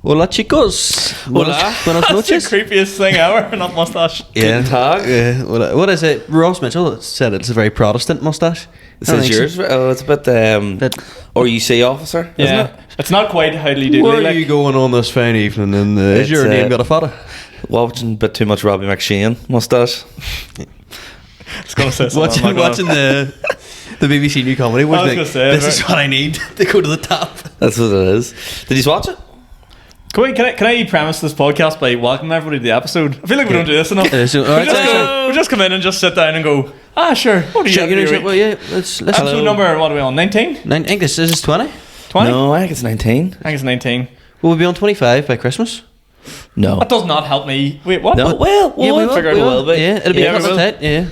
Hola chicos. Hola. Buenos That's noches. the creepiest thing ever. Not mustache. Yeah. Guten Tag. Hola. What is it? Ross Mitchell said it's a very Protestant mustache. This is yours. Oh, it's a bit. That- Or you say officer, isn't Yeah, it? it's not quite howdy doodly. Where are Like, you going on this fine evening? And is It's, your name got a father? Watching a bit too much Robbie McShane mustache. it's gonna say something. Watching the BBC New Comedy. I was Wasn't gonna it? say, This right. is what I need to go to the top. That's what it is. Did you watch it? Can I premise this podcast by welcoming everybody to the episode? I feel like we don't do this enough. We just come in and just sit down and go, sure. What do you have Well, yeah. Let's Episode number, what are we on? 19? I think this is 20. 20? No, I think it's 19. I think it's 19. Will we be on 25 by Christmas? No. That does not help me. Wait, what? No. Well, Yeah, we'll figure it out. Yeah, it'll be Yeah, we cut will. tight, yeah.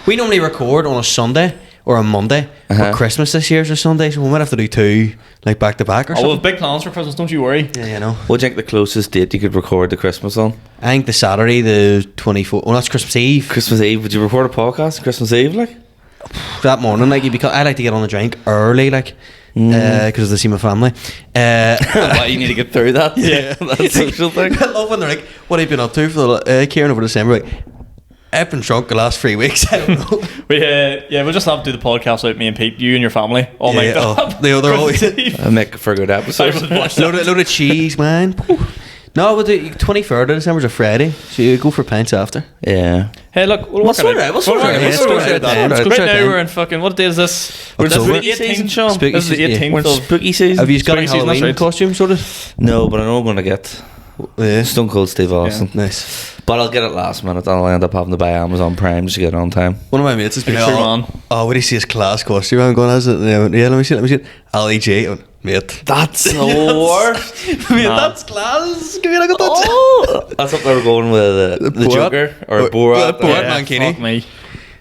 We normally record on a Sunday or a Monday, but Christmas this year is a Sunday, so we might have to do two, like back to back or Oh, we something. have big plans for Christmas, don't you worry. Yeah, you know. What do you think the closest date you could record the Christmas on? I think the Saturday, the 24th. Well, that's Christmas Eve. Christmas Eve. Would you record a podcast Christmas Eve, like? That morning, like, because I like to get on the drink early, like, because I see my family. Why you need to get through that? Yeah. That social thing. I love when they're like, "What have you been up to for the Kieran over December?" Like, I've been drunk the last 3 weeks. I don't know. We'll just have to do the podcast out, me and Pete, you and your family, all night. They're always I make for a good episode. load of cheese, man. No, but the 23rd of December is a Friday, so you go for pints after. Yeah. Hey, look, we'll We'll work it sort out. it out, we'll sort it out, We'll we'll sort sort it it out. out. Let's go Right sort it now out. we're in fucking, what day is this? We're This is October. the 18th. Season, Spooky This is the season, yeah. 18th We're of spooky season. Have you got Spooky a season, that's Halloween right. costume sorted? No, but I know I'm going to get Yeah. Stone Cold Steve Austin. Nice. But I'll get it last minute. I'll end up having to buy Amazon Prime just to get it on time. One of my mates has been Picture man. oh, what do you see his class costume? I'm going, is it? Yeah, let me see it. Ali J. Oh, mate. That's the worst. Mate, Nah. that's class. Give me like a touch. Oh, that's what they were going with the Borat? Joker or Borat, Borat. Borat. yeah. Mankini. Fuck me.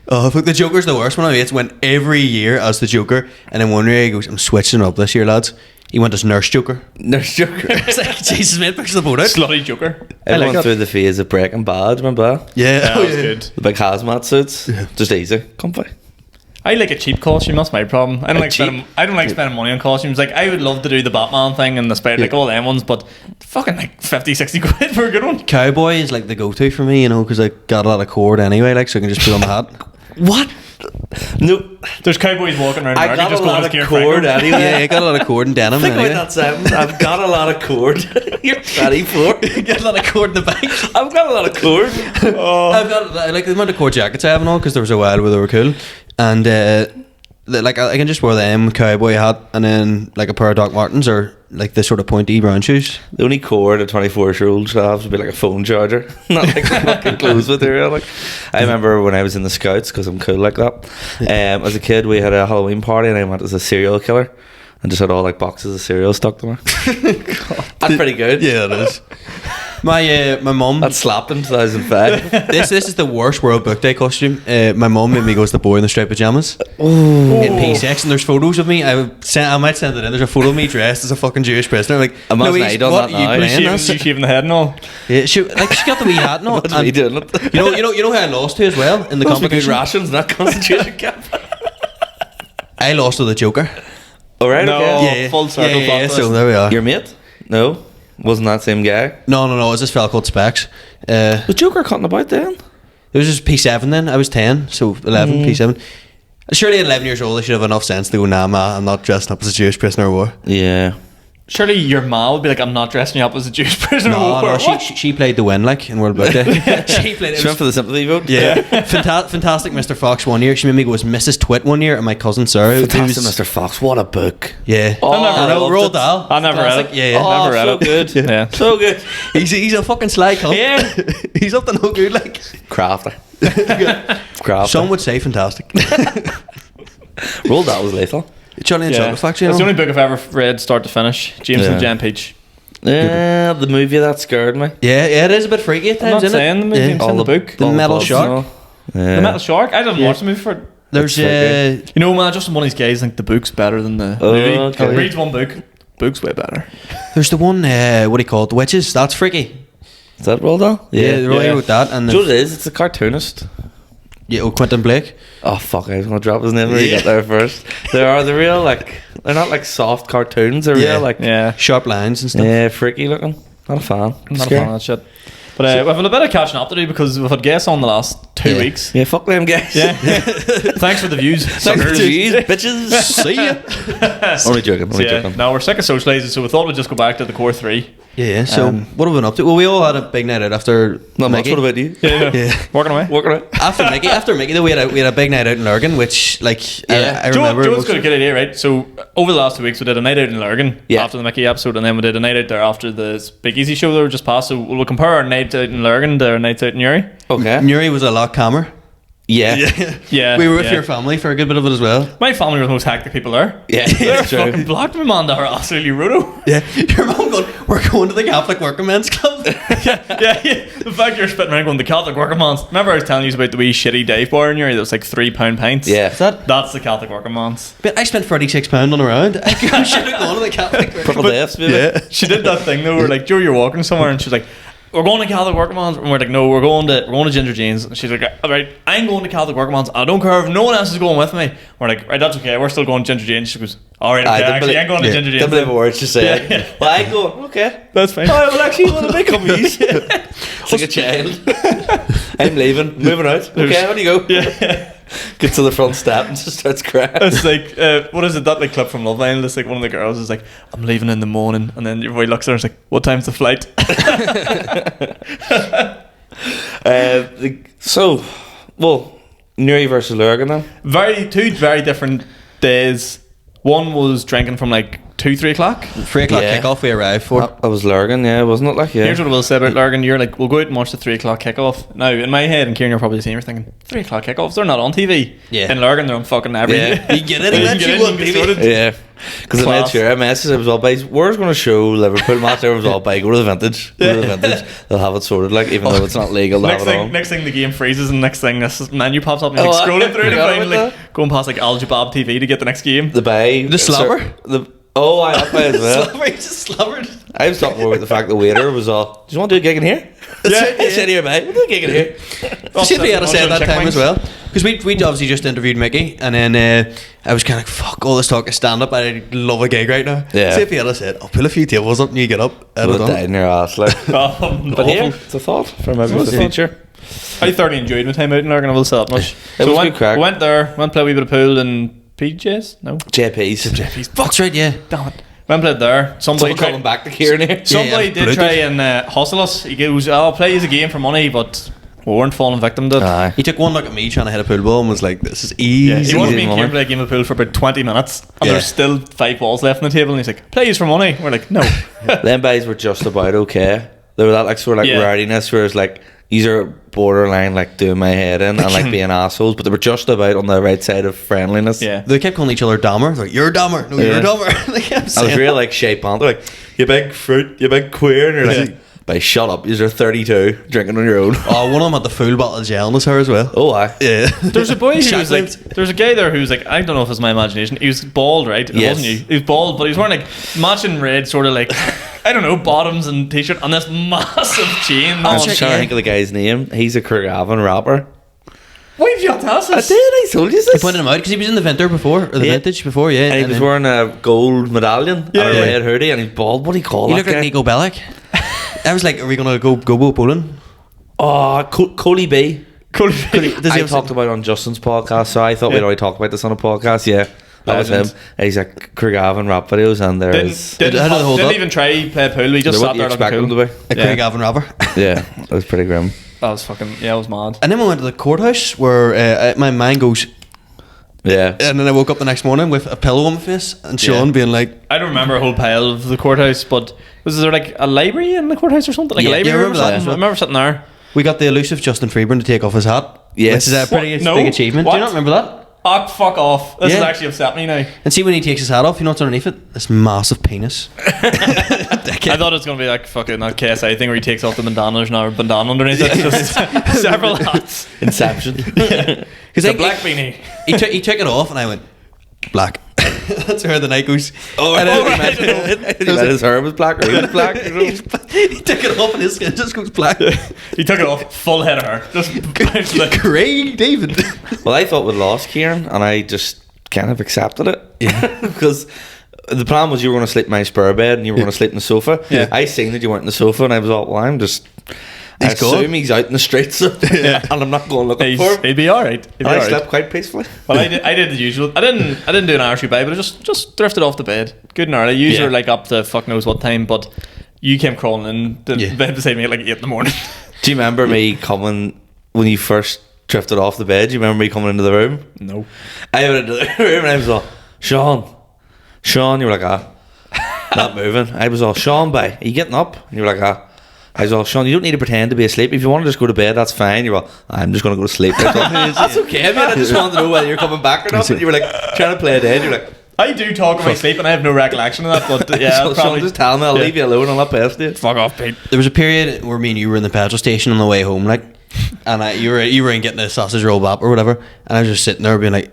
Oh, fuck, the Joker's the worst. One of my mates went every year as the Joker, and then one year he goes, "I'm switching up this year, lads." He went as Nurse Joker. Nurse Joker. It's like, Jesus, mate, pictures the boat out. Slutty Joker. Everyone that. through the phase of Breaking Bad, remember that? Yeah, That oh, was yeah. good. The big hazmat suits. Just easy. Comfy. I like a cheap costume. That's my problem. I don't like spending money on costumes. Like, I would love to do the Batman thing and the Spider, like all them ones, but fucking like 50, 60 quid for a good one. Cowboy is like the go-to for me, you know, because I got a lot of cord anyway, like, so I can just put on my hat. What? No. There's cowboys walking around. I America got a just going lot as of Gear cord Franco. anyway. Yeah, I got a lot of cord and denim Think anyway. about that sentence. I've got a lot of cord. You're 24. Get a lot of cord in the back. I've got a lot of cord. I've got like the amount of cord jackets I have and all, because there was a while where they were cool, and like I can just wear them cowboy hat and then like a pair of Doc Martens or like the sort of pointy brown shoes. The only cord a 24-year-old should have would be like a phone charger, not like fucking clothes material. Like, I remember when I was in the Scouts, because I'm cool like that. As a kid, we had a Halloween party, and I went as a serial killer, and just had all like boxes of cereal stuck to me. That's pretty good. Yeah, it is. My mum. That slapped in 2005. This is the worst World Book Day costume. My mum made me go as the boy in the striped pajamas in P6, and there's photos of me. I might send it in. There's a photo of me dressed as a fucking Jewish prisoner. Like, Imagine Louise, I done what that are you now. playing You as? shaving the head and all. Yeah, she got the wee hat and all. What's me And doing it? you know who I lost to as well in the Must be good competition. rations, not concentration camp. I lost to the Joker. All right, No. okay. Yeah, full circle Yeah, plot so twist. there we are. Your mate? No, wasn't that same guy? No, it was this fella called Specs. Was Joker cutting about then? It was just P7 then. I was 10, so 11, P7. Surely at 11 years old, I should have enough sense to go, nah, ma, I'm not dressing up as a Jewish prisoner of war. Yeah. Surely your ma would be like, I'm not dressing you up as a Jewish prisoner. No, of war. What? she played the win, like, in World Book Day. She played it. She went for the sympathy vote? Yeah. Fantastic Mr. Fox one year. She made me go as Mrs. Twit one year, and my cousin Sarah. who Fantastic was- Mr. Fox, what a book. Yeah. Oh, I never loved Roald it. Dahl. I never read it. Fantastic. Yeah. Oh, Never read so it. good. Yeah. So good. He's a fucking sly cunt. Yeah. He's up to no good, like. Crafter. Crafter. Some would say fantastic. Roald Dahl was lethal. Charlie and Yeah. Chocolate Factory, That's you the know? only book I've ever read start to finish. James and Yeah. Jan Peach. Yeah, the movie that scared me. Yeah, it is a bit freaky at I'm times, not isn't saying it? the movie, I'm saying the book. The all Metal bugs Shark. and all. Yeah. The Metal Shark? I didn't watch the movie for it. There's It's You know, man, just one of these guys think the book's better than the Oh, movie. okay. Reads one book. Book's way better. there's the one, what do you call it? The Witches. That's freaky. Is that Roald Dahl? Yeah, they yeah. wrote that. And Do you know what it is? It's a cartoonist. Yeah, Quentin Blake. Oh fuck! I was gonna drop his name when he got there first. They're real like they're not like soft cartoons. They're Yeah. real like Yeah. Sharp lines and stuff. yeah, freaky looking. Not a fan. I'm not a Scary. fan of that shit. But we've had a bit of catching up to do because we've had guests on the last 2 Yeah. weeks. Yeah, fuck them guys. Yeah. Thanks for the views. Thanks for suckers. the views, bitches. See ya. Only joking. Only Yeah, joking. now we're sick of socialising, so we thought we'd just go back to the core three. Yeah. So what have we been up to? Well, we all had a big night out after Not much. Mickey. What about you? Yeah. Working away. Working out. After Mickey, though, we had a big night out in Lurgan, which I remember. Joe's was- got a good idea, right? So over the last 2 weeks, we did a night out in Lurgan Yeah. after the Mickey episode, and then we did a night out there after the Big Easy show that were just passed. So we'll compare our night out in Lurgan to our nights out in Uri. Okay. Newry was a lot calmer. Yeah. Yeah, We were with yeah. your family for a good bit of it as well. My family were the most hectic people there. Yeah. They're It's true. fucking blocked me, man. They were absolutely rude. Yeah. Your mum going, we're going to the Catholic Working Men's Club. yeah. The fact you're spitting around going the Catholic Working Man's. Remember I was telling you about the wee shitty dive bar in Uri that was like £3 pints? Yeah. That's the Catholic Working Man's. But I spent £36 on a round. I should have gone to the Catholic Working Purple deaths, maybe. Yeah. She did that thing though where like, Joe, you're walking somewhere and she's like, we're going to Catholic Working Man's, and we're like, no, we're going to Ginger Jane's. And she's like, all right, I'm going to Catholic Working Man's. I don't care if no one else is going with me. We're like, right, that's okay. We're still going to Ginger Jane's. She goes, all right, okay, actually, I'm going to Ginger Jane's. Don't believe a word she said. Yeah. Well, I go, okay. That's fine. Oh, well, actually, want to make up these. It's like a child. I'm leaving, moving out. Okay, on you go. Yeah. Gets to the front step and just starts crying. It's like, what is it? That like clip from Love Island. It's like one of the girls is like, I'm leaving in the morning, and then your boy looks at her and is like, what time's the flight? Newry versus Lurgan then. Two very different days. One was drinking from like 2-3 o'clock. 3 o'clock Yeah. kickoff we arrived for. That was Lurgan, yeah, wasn't it? Like, Here's yeah. what I will say about Lurgan. You're like, we'll go out and watch the 3 o'clock kickoff. Now, in my head, and Kieran, you're probably the same. You're thinking, 3 o'clock kickoffs, they're not on TV. Yeah. In Lurgan, they're on fucking every. Yeah. You get it, You man, get you in, want you get TV. sorted. Yeah. Because I made Class. sure I messaged him as well, boys, we're going to show Liverpool match. There was all by go to the vintage. Go to the vintage. They'll have it sorted, like, even though it's not legal to have it on. Next thing the game freezes, and next thing this menu pops up, and you're Oh, like I scrolling through it and forgot find, about like going past like Al Jabab TV to get the next game. The bay. The slobber? Oh, I up by as well. Slobber, he just slobbered. I was talking more about the fact the waiter was all, do you want to do a gig in here? Yeah. I said here, mate, we'll do a gig in here. Should be able to say at that Chicken time wings. as well. Because we obviously just interviewed Mickey, and then I was kind of like, fuck all this talk of stand up. I love a gig right now. Yeah. See if he had said, I'll pull a few tables up and you get up. I'd Would have have done died it. in your ass, like. But here, Awful. it's a thought for maybe It's the a future. I thoroughly enjoyed my time out in Lurgan. I will say that much. It was we good crack. went there, went play a wee bit of pool and PJs. No, JP's. Fuck's right, yeah. damn it. Went played there. Somebody Someone calling back to Kieran here. Somebody Yeah, did Bluetooth. try and hustle us. He goes, "I'll play as a game for money," but we weren't falling victim to it. Aye. He took one look at me trying to hit a pool ball and was like, this is Yeah, easy. he wanted easy me and money. Kieran to play a game of pool for about 20 minutes, and Yeah. there's still 5 balls left on the table, and he's like, "Plays for money." We're like, "No." Them guys were just about okay. They were that like sort of like Yeah. rowdiness where it's like these are borderline like doing my head in and like being assholes, but they were just about on the right side of friendliness. Yeah. They kept calling each other Dahmer. They're like, you're Dahmer. No, Yeah. you're Dahmer. They kept I was saying real like shape on. They're like, you big fruit, you big queer, and you're like, Yeah. "But shut up, you're 32, drinking on your own." Oh, one of them had the full bottle of gel in his hair as well. Oh, I. Yeah. There's a boy who was like, Short-lived. there's a guy there who's like, I don't know if it's my imagination. He was bald, right? It Yes. wasn't you. He was bald, but he was wearing like matching red, sort of like, I don't know, bottoms and t-shirt, and this massive chain. I'm on. trying to think of the guy's name. He's a Craigavon rapper. Why have you got to ask I us? did, I told you I this. pointed him out because he was in the Vinter before, or the Yeah. Vintage before, yeah. And he was then wearing a gold medallion Yeah, and a yeah. red hoodie, and he's bald. What do you call he that looked like guy? Nico Bellic. I was like, are we going to go bowling? Oh, Coley B. Does he I have talked about it on Justin's podcast, so I thought we'd Yeah. already talked about this on a podcast. Yeah, that was him. Legend. And he's like Craigavon rap videos, and there is. Didn't How did it hold didn't up? even try play pool. He just What sat you there looking expect him cool. to be? A Yeah. Craig Gavin rapper. Yeah, that was pretty grim. That was fucking, yeah, it was mad. And then we went to the courthouse where my mind goes, Yeah, and then I woke up the next morning with a pillow on my face and Sean Yeah. being like, I don't remember a whole pile of the courthouse, but was there like a library in the courthouse or something? Like Yeah, a library yeah, I room or remember that something? as well. I remember sitting there. we got the elusive Justin Freeburn to take off his hat. Yes. Which is a pretty What? No. big achievement. Do What? you not remember that? Oh, fuck off. This Yeah. has actually upset me now. And see when he takes his hat off, you know what's underneath it? This massive penis. I thought it was going to be like fucking that KSI thing where he takes off the bandana, there's now a bandana underneath it. It's just several hats. Inception. Because The black beanie. he took it off and I went, black. That's where the night goes. Oh, And then- right. He said his hair was black or he was black. You know? he took it off and his skin just goes black. He took it off, full head of hair. Just like, Craig David. Well, I thought we'd lost Kieran, and I just kind of accepted it. Yeah. Because the plan was you were going to sleep in my spare bed and you were going to sleep in the sofa. Yeah. I seen that you weren't in the sofa, and I was all, well, I He's gone. assume he's out in the streets, and I'm not going looking for him. he'd be alright. And I slept quite peacefully. Well, I did the usual. I didn't do an Irish goodbye, but I just drifted off the bed, good and early. You Yeah. were like up to fuck knows what time, but you came crawling in the Yeah. bed beside me at like 8 in the morning. Do you remember me coming when you first drifted off the bed? Do you remember me coming into the room? No. I went into the room and I was all, Sean, you were like, not moving. I was all, Sean, are you getting up? And you were like, I was all, Sean, you don't need to pretend to be asleep. If you want to just go to bed, that's fine. You're all, I'm just going to go to sleep. I was all, that's okay, man. I just wanted to know whether you're coming back or not. And you were like, trying to play it dead. You're like, I do talk in my sleep, and I have no recollection of that. But yeah, so, Sean, probably just tell me, I'll Yeah. leave you alone. I'll not pest you. fuck off, Pete. There was a period where me and you were in the petrol station on the way home, like, and you were in getting a sausage roll up or whatever, and I was just sitting there being like,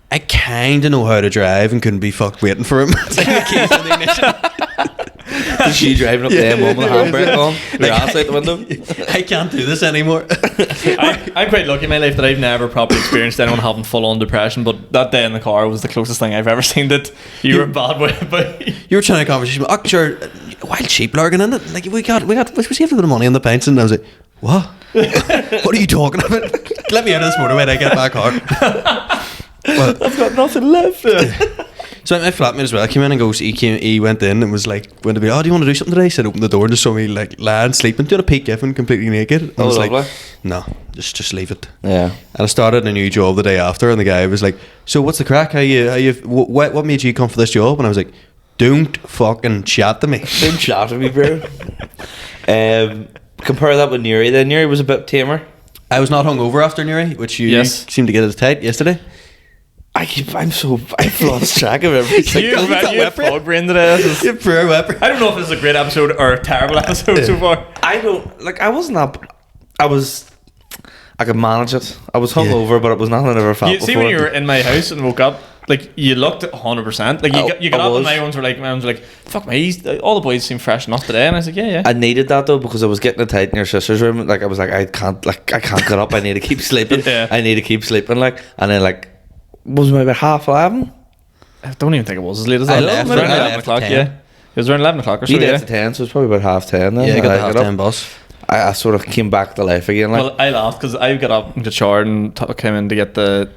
I kind of know how to drive and couldn't be fucked waiting for him. It's like the keys in the ignition. Is she driving up the M1 with the handbrake on? Your ass out the window? I can't do this anymore. I'm quite lucky in my life that I've never properly experienced anyone having full-on depression, but that day in the car was the closest thing I've ever seen that you were bad with. But You were trying to have a conversation, oh, sure, wild sheep lurking in it. Like, we saved a bit of money on the pints, and I was like, what? What are you talking about? Let me out of this motorway and I get back hard. Well, I've got nothing left. so my flatmate as well came in and goes, he went in and was like, went to be, oh, do you want to do something today? He said, open the door and just saw me like lying, sleeping, doing a peak giffin, completely naked. I Oh, was like, lovely. no, just leave it. Yeah. And I started a new job the day after, and the guy was like, so what's the crack? What made you come for this job? And I was like, don't fucking chat to me. Don't chat to me, bro. Compare that with Nuri then. Nuri was a bit tamer. I was not hungover after Newry, which you Yes. seemed to get as tight yesterday. I've lost track of everything. You have fog brain today. This is- Yeah, prayer weapon. I don't know if this is a great episode or a terrible episode so far. I don't like. I wasn't up. I could manage it. I was hungover, but it was nothing I never felt You see before. when you were in my house and woke up, like you looked 100%. Like you got I up and was. my ones were like, fuck me, all the boys seem fresh enough today. And I was like, yeah. I needed that though because I was getting it tight in your sister's room. Like I was like, I can't get up. I need to keep sleeping. Yeah. I need to keep sleeping. Like, and then like, was it about 11:30? I don't even think it was as late as I that. left It was around at 11 o'clock, 10. yeah. It was around 11 o'clock or so, You yeah. left at 10, so it's probably about 10:30 then. Yeah, I got the got half up. 10 bus. I sort of came back to life again. Like, Well, I laughed because I got up and got showered and came in to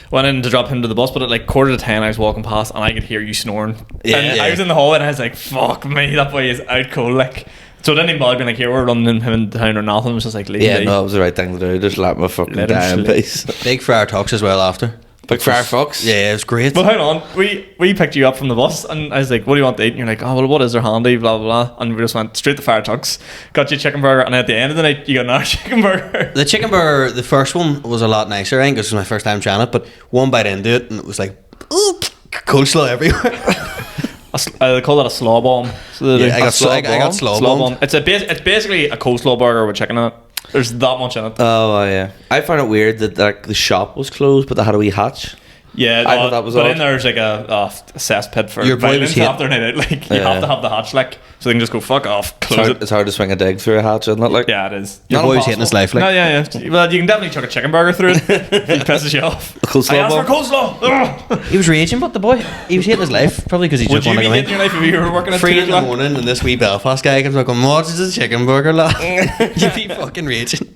went in to drop him to the bus, but at like 9:45 I was walking past and I could hear you snoring. Yeah. And I was in the hallway and I was like, fuck me, that boy is out cold. Like, so it didn't even bother me, like, here we're running him in town or nothing. It was just like, leave yeah, him no, be. it was the right thing to do. Just let my fucking Let him die in sleep. peace. Big Friar Talks as well after. Big Firefox. Yeah, it was great. But hang on, we picked you up from the bus and I was like, what do you want to eat? And you're like, oh, well, what is there handy, blah, blah, blah. And we just went straight to Fire Tucks, got you a chicken burger, and at the end of the night, you got another chicken burger. The chicken burger, the first one was a lot nicer. I think it was my first time trying it, but one bite into it and it was like, ooh, coleslaw everywhere. They call that a slaw bomb. So Yeah, I got slaw bombed. It's basically a coleslaw burger with chicken in it. There's that much in it. Oh yeah. I found it weird that like the shop was closed, but they had a wee hatch. Yeah, I thought that was but odd. in there's like a cesspit for Your boy violence was hit. after night out. Like you Yeah. have to have the hatch, like, so they can just go fuck off, It's close hard, it. it's hard to swing a dig through a hatch, isn't it? Like, Yeah, it is. Your Not boy was impossible. hitting his life, like. No, yeah. Well, you can definitely chuck a chicken burger through it. If it pisses you off. Coleslaw I asked for bomb. coleslaw. Ugh. He was raging, but the boy, he was hitting his life, probably because he Would just you wanted be to hitting come your in. life if you were working at 3 2 in the o'clock? morning, and this wee Belfast guy comes like, what is a chicken burger, lad? You'd be fucking raging.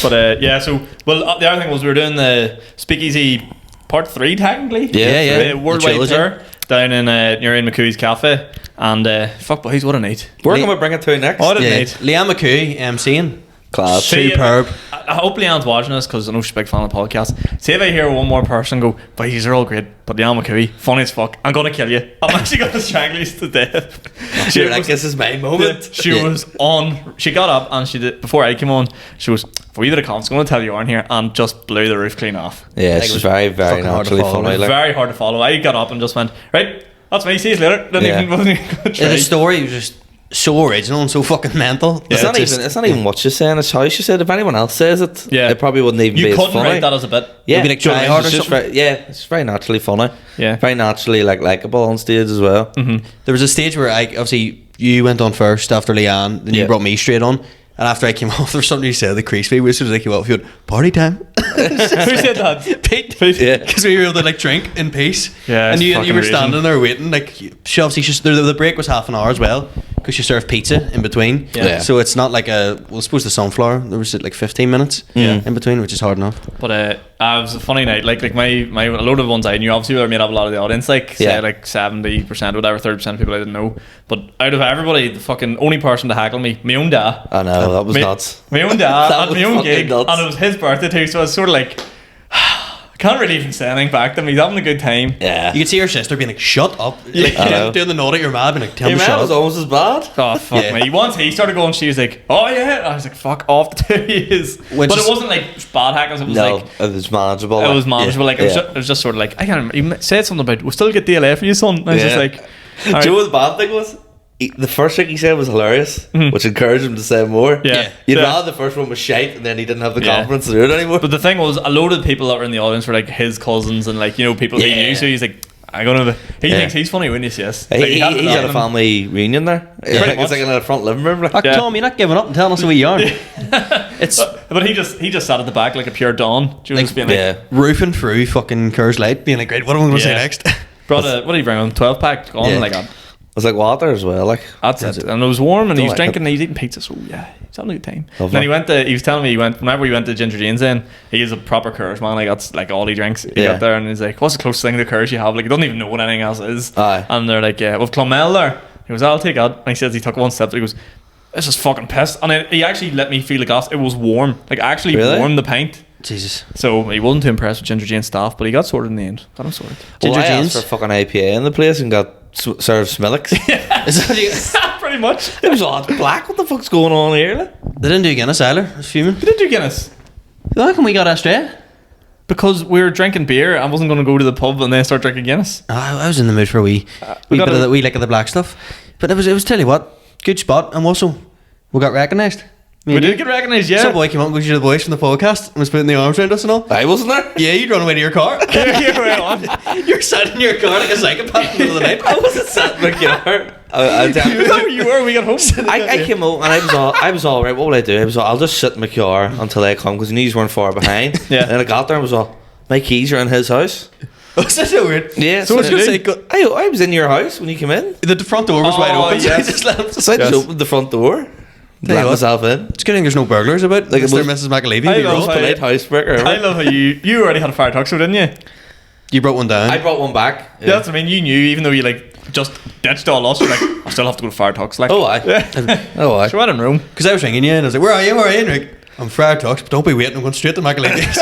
But yeah, so the other thing was we were doing the Speakeasy Part 3 technically. Yeah, yeah. The worldwide trilogy. tour down in near in McCooey's Cafe, and fuck boys, what a night! Where can we bring it to next? What a Yeah, night! Liam McCoo, MCing. Class. See, Superb. I hope Leanne's watching this because I know she's a big fan of the podcast. See if I hear one more person go, but these are all great, but Leanne McCooey, funny as fuck. I'm gonna kill you. I'm actually gonna strangle you to death. You're like, this is my moment. She Yeah. was on. She got up and she did before I came on. She was, for either the comments, I'm gonna tell you on here, and just blew the roof clean off. Yeah, Like, it she's was very, very fucking hard to naturally follow. funny. Like, Very hard to follow. I got up and just went, right, that's me. See you later. Didn't Yeah. even wasn't even gonna Yeah, try. the story was just so original and so fucking mental. It's that not even. It's not even what she's saying. It's how she said. If anyone else says it, Yeah. it probably wouldn't even be You as couldn't funny. write that as a bit. Yeah, Maybe like do you know what I mean? try hard It's or just something. it's very naturally funny. Yeah. very naturally like likable on stage as well. There was a stage where obviously you went on first after Leanne, then you Yeah. brought me straight on. And after I came off, there was something you said that creased me. As soon as I came off, you went, party time. Who said that? Pete. Yeah. Because we were able to like drink in peace. Yeah, and it's you fucking were raging. standing there waiting. Like, she obviously, the break was half an hour as well. Because she served pizza in between. Yeah. So it's not like I suppose the sunflower, there was like 15 minutes in between, which is hard enough. But it was a funny night. Like my a load of the ones I knew obviously were made up a lot of the audience. Like Yeah. say like 70% or whatever, 30% of people I didn't know. But out of everybody, the fucking only person to heckle me, my own dad. I know that was My- nuts. My own dad That at was my own fucking gig, nuts. and it was his birthday too. So I was sort of like, I can't really even say anything back to him. He's having a good time. Yeah, You could see her sister being like, shut up. Like, I know. doing the naughty, your mad, being like, tell me Your shut man was up. almost as bad. Oh fuck Yeah. me! Once he started going, she was like, "Oh yeah," I was like, "Fuck off!" The two of yous. When But she's- it wasn't like bad hackers. It was No, like it was manageable. it like, was manageable. Like yeah. it was just sort of like I can't remember. He said something about we'll still get DLA for you, son. And I was just Yeah. like, Do you know what the bad thing was? The first thing he said was hilarious, which encouraged him to say more. Yeah. You'd Yeah. rather the first one was shite, and then he didn't have the Yeah. confidence to do it anymore. But the thing was, a load of the people that were in the audience were like his cousins and like people he Yeah. knew. So he's like, I'm gonna. He Yeah. thinks he's funny when he's yes. He- Like, he- had it he's on at a him. family reunion there. Pretty It's much. like in a front living room. Like. Like, Yeah. Tom, you're not giving up and telling us who you are. It's But he just sat at the back like a pure don. Just being like, Yeah. roofing through fucking Kerr's Light, being like, great, what am I going to say Yeah. next? brought a what did he bring on 12-pack on Yeah. like a. It was like water as well. Like That's it. And it was warm and he was like drinking and he was eating pizza, so yeah, he's having a good time. Lovely. Then he was telling me whenever he went to Ginger Jane's in, he is a proper Curse man, like that's like all he drinks. He Yeah. got there and he's like, what's the closest thing to Curse you have? Like he doesn't even know what anything else is. Aye. And they're like, yeah, with Clonmel there. He goes, I'll take that. And he says he took one step, he goes, this is fucking pissed. And he actually let me feel the gas. It was warm. Like actually Really? warmed the pint. Jesus. So he wasn't too impressed with Ginger Jane's staff, but he got sorted in the end. Got him sorted. Ginger I Jane's? asked for fucking IPA in the place and got served Smilix. Is that what you- Pretty much. It was all black. What the fuck's going on here? Like? They didn't do Guinness either. I was fuming. But did you Guinness? How come we got Australia? Because we were drinking beer, I wasn't going to go to the pub and then start drinking Guinness. I was in the mood for a wee we bit got of a- the wee lick of the black stuff. But it was tell you what, good spot. And also, we got recognised. Me We and you. did get recognised, yeah. Some boy came up and goes, you're the boys from the podcast, and was putting the arms around us and all. I wasn't there. Yeah, you'd run away to your car. Yeah, right on. You're sat in your car like a psychopath in the middle of the night. I wasn't sat in my car. Is that where you were? We got home. I came out and I was all right. What would I do? I was all, I'll just sit in my car until they come because the knees weren't far behind. Yeah. And I got there and was all, my keys are in his house. Was that so weird? Yeah. So I was I going to did. say, I was in your house when you came in. the front door was wide Oh, open, so I yes. just let him. So I just Yes. opened the front door, Tell you let what. myself in. It's good thing there's no burglars about. Like Like, it Mr. was- Mrs. McAlevey. I be love rolled. how- Polite housebreaker. I love how you already had a fire talk show, didn't you? You brought one down. I brought one back. Yeah. That's what I mean. You knew, even though you like just ditched all us, you're like, I still have to go to fire talks. Like, Oh, I. Oh, I. so I don't know. Because I was ringing you and I was like, where are you? And you're like, I'm Friar Talks, but don't be waiting. I'm going straight to McAlevy's.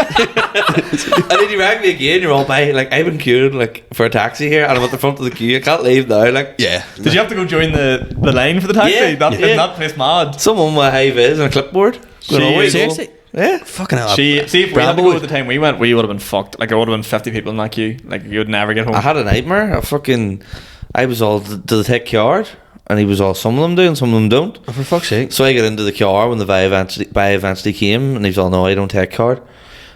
And then you rang me again. You're all by like I've been queuing like for a taxi here, and I'm at the front of the queue. I can't leave now. Like Yeah. Did you have to go join the line for the taxi? Yeah, That, yeah. that place mad. someone with high vis and a clipboard. Going, She- "Oh, where you going?" Seriously? Yeah. Fucking hell. See if we had to Bramble. go at the time we went, we would have been fucked. Like, there would have been 50 people in that queue. Like, you would never get home. I had a nightmare. I was all to the tech yard, and he was all. Some of them do, and some of them don't. Oh, for fuck's sake. So I get into the car when the guy eventually came, and he was all, "No, I don't take card."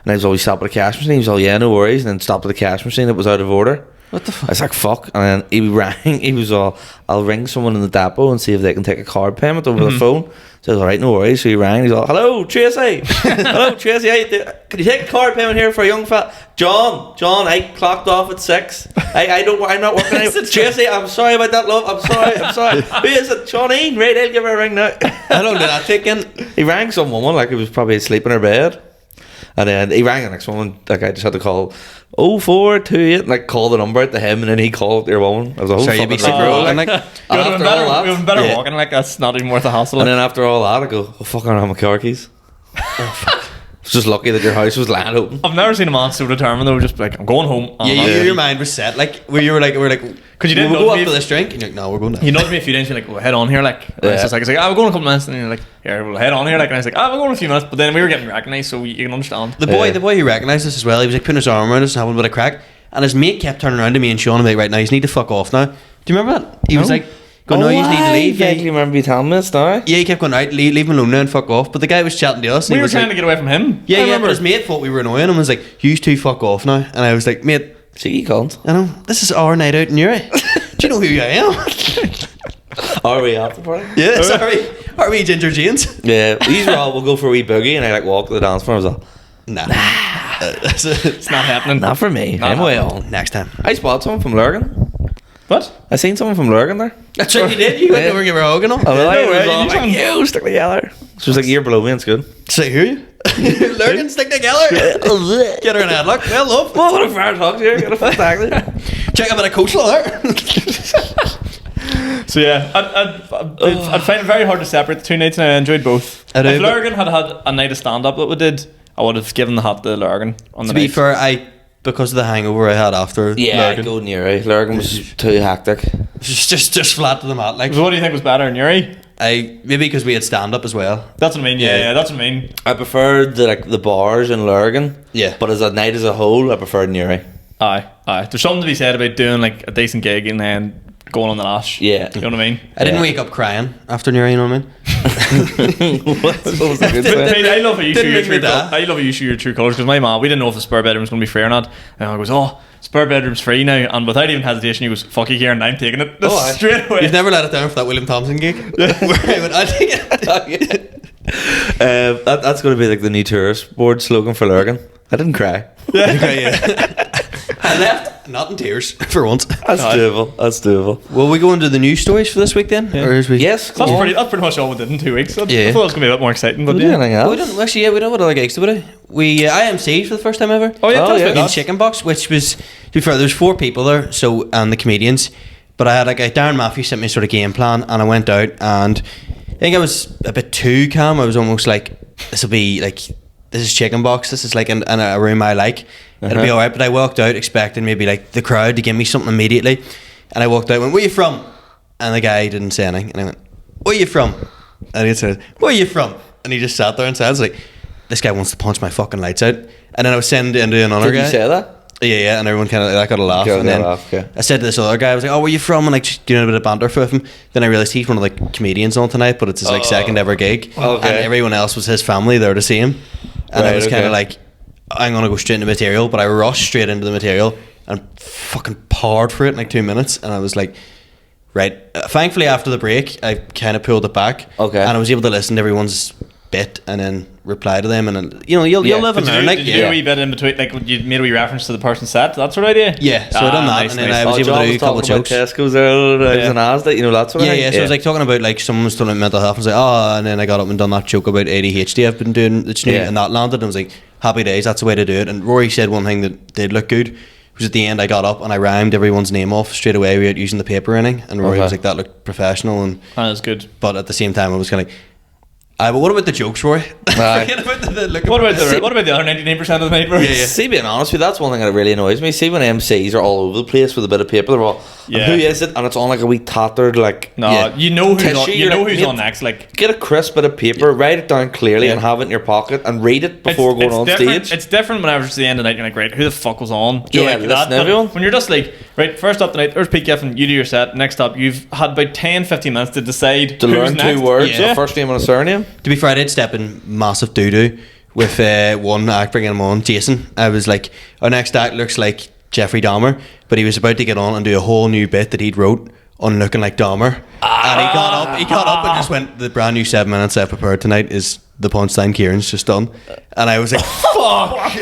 And I was always stopped at the cash machine. He was all, "Yeah, no worries." And then stopped at the cash machine. It was out of order. What the I fuck? was like, "Fuck!" And then he rang. He was all, "I'll ring someone in the depot and see if they can take a card payment over the phone." So I was all right, no worries. So he rang. He's all, "Hello, Tracy. Hello, Tracy. Can you take a card payment here for a young fella?" John, I clocked off at 6. I'm not working anymore. Tracy, I'm sorry about that, love. I'm sorry. Who is it? Johnine? Right, I'll give her a ring now. How long did that take in? He rang some woman like he was probably asleep in her bed. And then he rang the next woman. Like I just had to call 0428, like call the number out to him, and then he called your woman. I was like, oh, Sorry, you'd be fucking super hell. old. Like, You would have after been all better, that- we would have been better Yeah. walking. Like, that's not even worth a hassle. And then after all that, I go, oh, fuck, I don't have my car keys. I was just lucky that your house was lying open. I've never seen a man so determined though, just like, I'm going home. yeah, your mind was set. Like, where you were like, Because you didn't we'll know go me up for if- this drink. And you're like, no, we're going down. You nudged me a few days, you're like, well, head on here, like. And Yeah. it's just like, we're going a couple minutes, and you're like, here, we'll head on here, like. And I was like, we're going a few minutes, but then we were getting recognised, so you can understand. The boy Yeah. who recognised us as well, he was like putting his arm around us and having a bit of crack. And his mate kept turning around to me and showing him like, right now, you need to fuck off now. Do you remember that? He was No. like, going, no, you need to leave. I vaguely remember you telling me this now. Yeah, he kept going, right, leave me alone now and fuck off. But the guy was chatting to us. And We he were was trying like, to get away from him. yeah, I yeah, remember. but his mate thought we were annoying him and was like, you two fuck off now. And I was like, mate, Cheeky cunt. I know, this is our night out in Uri. Do you know who I am? Are we after party? Yeah, sorry. Are we Ginger Jeans? Yeah, these were all, we'll go for a wee boogie, and I like walk to the dance floor. I was like, Nah. It's not happening. not for me. I'm way on. Next time. I spotted someone from Lurgan. What? I seen someone from Lurgan there. That's what you did. You went Yeah. over and gave her a hug and all. I was like, way, it was you all did like, something. you stick together. She was like, you're below me, it's good. Say who? Lurgan, stick together. Get her in headlock. Well, love. Well, what a fair talk here. Got a full tackle. Check out a coleslaw there. So yeah, I'd find it very hard to separate the two nights, and I enjoyed both. I do, If but- Lurgan had a night of stand up that we did, I would have given the hat to Lurgan on the To be night. fair, because of the hangover I had after Yeah, Lurgan, go near. Lurgan was too hectic. just flat to the mat. Like So what do you think was better in Uri? maybe because we had stand up as well. That's what I mean. Yeah, Yeah. that's what I mean. I preferred the bars in Lurgan. Yeah. But as a night as a whole, I preferred Newry. Aye. There's something to be said about doing like a decent gig and then going on the lash. Yeah. You know what I mean? I didn't Yeah. wake up crying after Newry, you know what I mean? What was a good Mate, thing? I love how you show Didn't your make me true die. I love how you show your true colours because my mom, we didn't know if the spare bedroom was going to be free or not. And I goes, oh, spare bedroom's free now. And without even hesitation, he goes, fuck you, Kieran, I'm taking it. Oh, aye. Straight away. You've never let it down for that William Thompson gig. Where I went, I'll take it. That's going to be like the new tourist board slogan for Lurgan. I didn't cry. Okay, yeah. I left not in tears for once. That's doable. That's doable. Will we go into the news stories for this week then? Or is we? Yes. That's come on. that's pretty much all we did in 2 weeks. I Yeah. thought it was going to be a bit more exciting. But We'll do yeah. anything Oh, we else. don't actually. Yeah, we don't have other gigs, do we? We IMC for the first time ever. Oh, yeah, tell us yeah. about In that. Chicken Box, which was to be fair, there's 4 people there, so and the comedians. But I had like Darren Matthews sent me a sort of game plan, and I went out, and I think I was a bit too calm. I was almost like, this will be like, this is Chicken Box. This is like in a room I like. It'll be alright. But I walked out expecting maybe like the crowd to give me something immediately, and I walked out, went, where you from? And the guy didn't say anything, and I went, where you from? And he said, where you from? And he just sat there and said, I was like, this guy wants to punch my fucking lights out. And then I was sending into another Did guy. you say that? Yeah, and everyone kind of that got a laugh. Got And a then laugh, okay. I said to this other guy, I was like, "Oh, where you from?" And like just doing a bit of banter with him. Then I realized he's one of the comedians on tonight, but it's his like second ever gig, Okay. and everyone else was his family there to see him. And I Right, was kind okay. of like, I'm gonna go straight into material, but I rushed straight into the material and fucking poured for it in like 2 minutes, and I was like. Right. Thankfully, after the break, I kind of pulled it back. Okay. And I was able to listen to everyone's bit and then reply to them, and then, you'll Yeah. live and Did learn. you, Like, did you do yeah. a wee bit in between? Like you made a wee reference to the person's set. That sort of idea. Yeah, so I done that, and then I was able John to do a couple of talking about jokes. Tesco's there. I was Yeah. in Asda, you know, that sort of Yeah, thing. yeah. So it was like talking about like someone was talking about mental health and was like, and then I got up and done that joke about ADHD I've been doing that's new, Yeah. and that landed, and I was like, happy days, that's the way to do it. And Rory said one thing that did look good was at the end I got up and I rhymed everyone's name off straight away without using the paper or anything, and Rory Okay. was like, that looked professional, and That is good. but at the same time I was kind of like, but what about the jokes, Rory? Aye. Forget about the look. What about the other 99% of the night? Bro? Yeah, yeah. See, being honest with you, that's one thing that really annoys me. See, when MCs are all over the place with a bit of paper, they're all, Yeah. and who is it? And it's on like a wee tattered, like, No, Yeah. you know who's Tissue, on. You you're know like, who's mate, on next. Like get a crisp bit of paper, write it down clearly, Yeah. and have it in your pocket, and read it before going on different. stage. It's different whenever it's the end of the night. You're like, right, who the fuck was on? Do you Yeah, like listen to But everyone. when you're just like, right, first up tonight, there's Pete Giffen. You do your set. Next up, you've had about 10-15 minutes to decide to who's learn next. two words, Yeah. a first name and a surname. To be fair, I did step in massive doo-doo with one act bringing him on, Jason. I was like, our next act looks like Jeffrey Dahmer, but he was about to get on and do a whole new bit that he'd wrote on looking like Dahmer. And he got up and just went, the brand new 7 minutes I've prepared tonight is the punchline Kieran's just done. And I was like, fuck!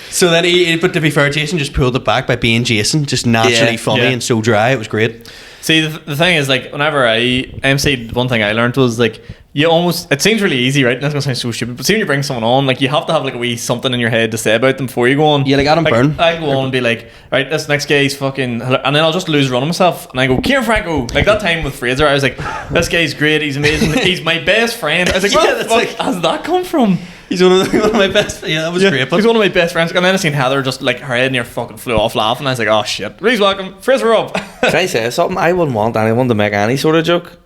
So then but to be fair, Jason just pulled it back by being Jason, just naturally Yeah, funny yeah. and so dry. It was great. See, the thing is, like, whenever I MC'd, one thing I learned was, like, you almost, it seems really easy, right? And that's going to sound so stupid, but see when you bring someone on, like, you have to have, like, a wee something in your head to say about them before you go on. Yeah, like Adam Byrne. I go on and be like, right, this next guy's fucking, and then I'll just lose run of myself, and I go, Kieran Franco. Like, that time with Fraser, I was like, this guy's great, he's amazing, he's my best friend. I was like, Yeah, where the that's fuck like- has that come from? He's one of my best. Yeah, that was great. But He's one of my best friends. And then I seen Heather just, like, her head near fucking flew off laughing. I was like, oh shit. Please welcome Fraser up. Can I say something? I wouldn't want anyone to make any sort of joke.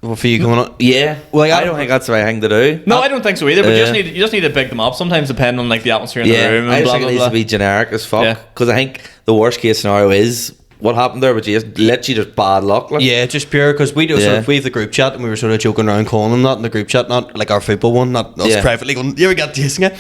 well, for you coming on, Yeah, Well, I don't think that's the right thing to do. No, I don't think so either. But Yeah. you just need to pick them up. Sometimes depending on like the atmosphere in Yeah, the room I and just blah think it blah needs blah. to be generic as fuck. Yeah. Because I think the worst case scenario is what happened there? But you literally just bad luck. Like. Yeah, just pure because we do sort of, we have the group chat and we were sort of joking around calling them that in the group chat, not like our football one, not us privately going, yeah, we got chasing it.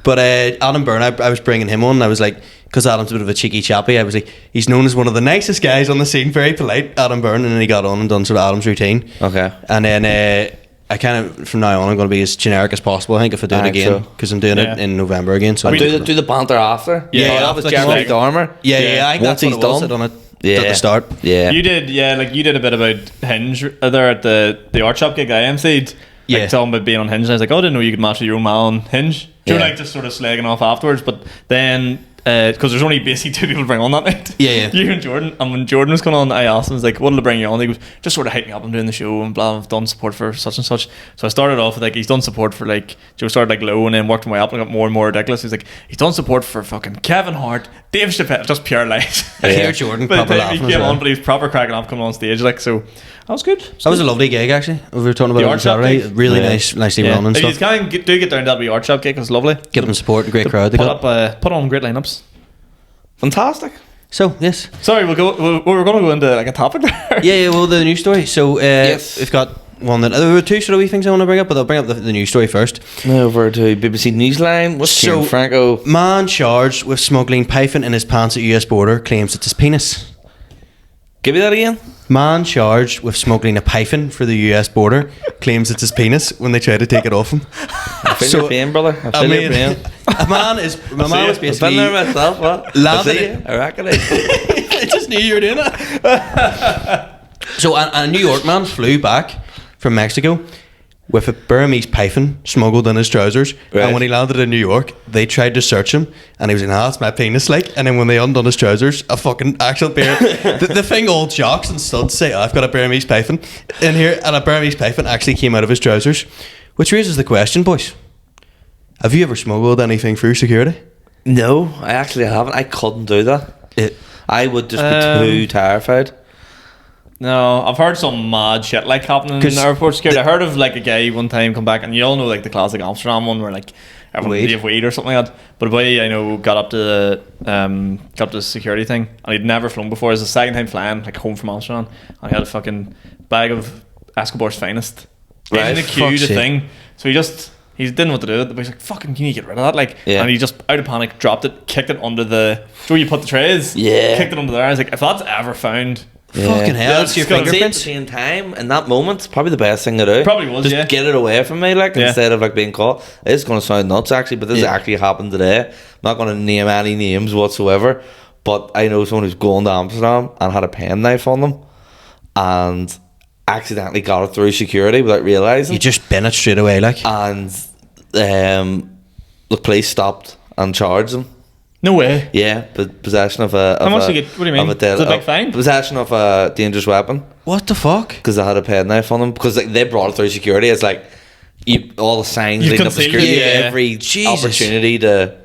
But Adam Byrne, I was bringing him on and I was like, because Adam's a bit of a cheeky chappy, I was like, he's known as one of the nicest guys on the scene, very polite, Adam Byrne, and then he got on and done sort of Adam's routine. Okay. And then I kind of, from now on, I'm going to be as generic as possible, I think, if I do it again, because I'm doing it in November again. So do the banter after? Yeah, that was after Jeremy like- Dormer. Yeah, I think Once that's he's what it was. done. I done it at the start. Yeah. You did, you did a bit about Hinge there at the art shop gig I emceed. Yeah. Like talking about being on Hinge. And I was like, oh, I didn't know you could match with your own man on Hinge. Do you know, like just sort of slagging off afterwards? But then, because there's only basically 2 people to bring on that night. Yeah. You and Jordan. And when Jordan was coming on, I asked him, I was like, what'll I bring you on? He goes, just sort of hype me up. I'm doing the show and blah, I've done support for such and such. So I started off with like, he's done support for like, Joe started like low and then worked my way up and got more and more ridiculous. He's like, he's done support for fucking Kevin Hart, Dave Chappelle, just pure lies. I hear Jordan By the proper time he laughing as came well. on, but he was proper cracking up coming on stage. Like, so that was good. That was a lovely gig, actually. We were talking about The it on art shop Saturday. gig? Really Yeah. nicely run and If you stuff. can do get down to that art shop gig, it was lovely. Give them support, a great crowd they got. Put on great lineups. Fantastic. So, yes. Sorry, we're going to go into like a topic there. Yeah, well, the news story. So, Yes. we've got one that... There were 2 sort of wee things I want to bring up, but I'll bring up the news story first. Now over to BBC Newsline. What's So- Kieran Franco? Man charged with smuggling python in his pants at US border claims it's his penis. Give me that again. Man charged with smuggling a python for the US border claims it's his penis when they try to take it off him. I feel your pain, brother. I feel your pain. a man is... My man was I've been basically... there myself. What? Lathered I see it. you. I reckon it. I just knew you were doing it. So a New York man flew back from Mexico with a Burmese python smuggled in his trousers, Right. and when he landed in New York, they tried to search him, and he was like, "Nah, that's my penis." Like, and then when they undone his trousers, a fucking actual bear, the thing all jocks and studs say, "I've got a Burmese python in here," and a Burmese python actually came out of his trousers, which raises the question, boys: have you ever smuggled anything through security? No, I actually haven't. I couldn't do that. I would just be too terrified. No, I've heard some mad shit like happening in 'Cause the airport security. I heard of like a guy one time come back, and you all know like the classic Amsterdam one where like everyone Weed. gave weed or something like that. But a boy I know got up to the security thing, and he'd never flown before. It was the second time flying like home from Amsterdam, and he had a fucking bag of Escobar's finest Right, in the queue fuck's to sake. thing. So he didn't know what to do. The boy's like, "Fucking, can you get rid of that?" Like, Yeah. and he just out of panic dropped it, kicked it under the where you put the trays. Yeah. kicked it under there. I was like, if that's ever found. Fucking hell, Yeah, that's your it's gotta See, at the fingerprints. same time, in that moment, it's probably the best thing to do. Probably was, just yeah. get it away from me, like Yeah. instead of like being caught. It's going to sound nuts, actually, but this Yeah. actually happened today. I'm not going to name any names whatsoever, but I know someone who's going to Amsterdam and had a pen knife on them, and accidentally got it through security without realizing. You just bin it straight away, like. And the police stopped and charged them. No way. Yeah, but possession of a. How much do you get? What do you mean? Of a Is it a big fine? Possession of a dangerous weapon. What the fuck? Because they had a penknife on them. Because like, they brought it through security. It's like all the signs You leading can up to see, security. yeah. Every Jesus. opportunity to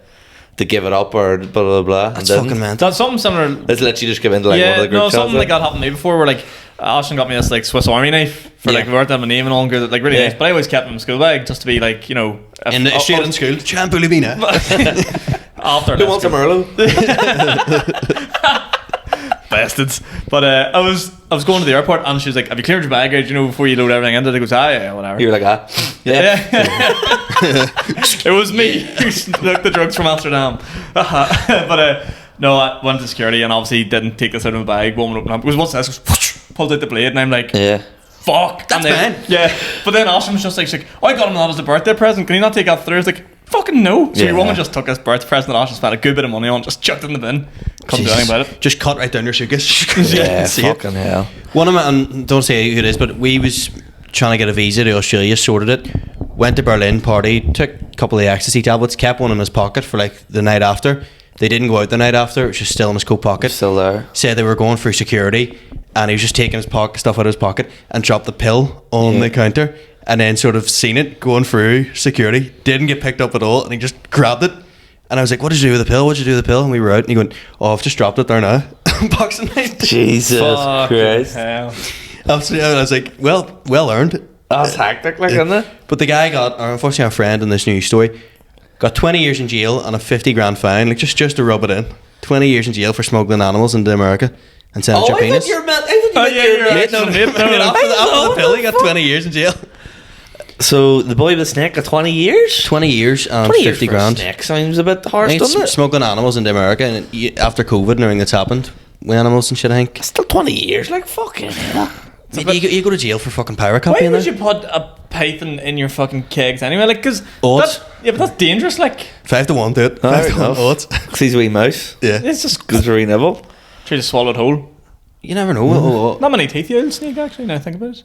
give it up or blah blah blah. That's and fucking mental. That's something similar. Let's literally just give in to like one of Yeah, the group no, chats. something like that happened to me before. Where like Ashton got me this like Swiss Army knife for Yeah. like we weren't having a name and all, and good, like really Yeah. nice. But I always kept it in my school bag just to be like, you know, if- In the straight in school. Champulivina. after Who wants a Merlot? bastards. But I was going to the airport and she was like, "Have you cleared your bag out? You know, before you load everything into it?" I goes, "Ah, yeah, whatever." You were like, yeah. It was me who took the drugs from Amsterdam. But no, I went to security and obviously didn't take this out of my bag. Woman opened up because once this goes, whoosh, pulls out the blade and I'm like, Yeah. fuck. That's And then, fine. yeah. But then Ashton was just like, she's like, "I got him that as a birthday present. Can you not take that through?" I was like, "Fucking no." So your Yeah. woman just took his birthday present that Ashton spent a good bit of money on, just chucked it in the bin. Couldn't do anything about it. Just cut right down your suitcase. Yeah, See it. fucking hell. One of my, and don't say who it is, but we was trying to get a visa to Australia, sorted it, went to Berlin, party, took a couple of the ecstasy tablets, kept one in his pocket for like the night after. They didn't go out the night after, it was just still in his coat pocket. Still there. Said they were going through security and he was just taking his stuff out of his pocket and dropped the pill on the counter and then sort of seen it going through security, didn't get picked up at all, and he just grabbed it. And I was like, "What did you do with the pill? What did you do with the pill?" And we were out and he went, "Oh, I've just dropped it there now." Boxing night. Jesus Fucking Christ. hell. Absolutely. And I was like, well earned. That's hectic, like, isn't it? But the guy got, or unfortunately our friend in this news story, got 20 years in jail and a 50 grand fine, like just to rub it in. 20 years in jail for smuggling animals into America. and sent your penis. I thought you meant yeah, your you're mate. actual mate. No. After the pill, he got 20 years in jail. So the boy with the snake got 20 years? 20 years and 20 years 50 for a grand. snake sounds a bit I harsh, think it's doesn't it? smuggling animals into America, and after COVID and everything that's happened with animals and shit, I think. Still 20 years, like fucking hell. You go to jail for fucking pirate Why copying would there. you put a python in your fucking kegs anyway? Like, because Odds. but that's dangerous. Like, 5 to 1 to it. Fair 5 to 1 enough. odds. Because he's a wee mouse. Yeah. it's just Goes to wee nibble. try to swallow it whole. You never know. Not many teeth, the old snake. Actually, now I think about it.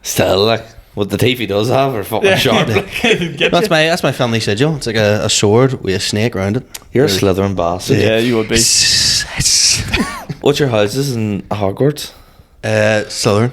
Still, like, what the teeth he does have are fucking sharp. Like. Get That's you. my family sigil. It's like a sword with a snake around it. You're a Slytherin bastard. Yeah, you would be. What's your houses in Hogwarts? Southern.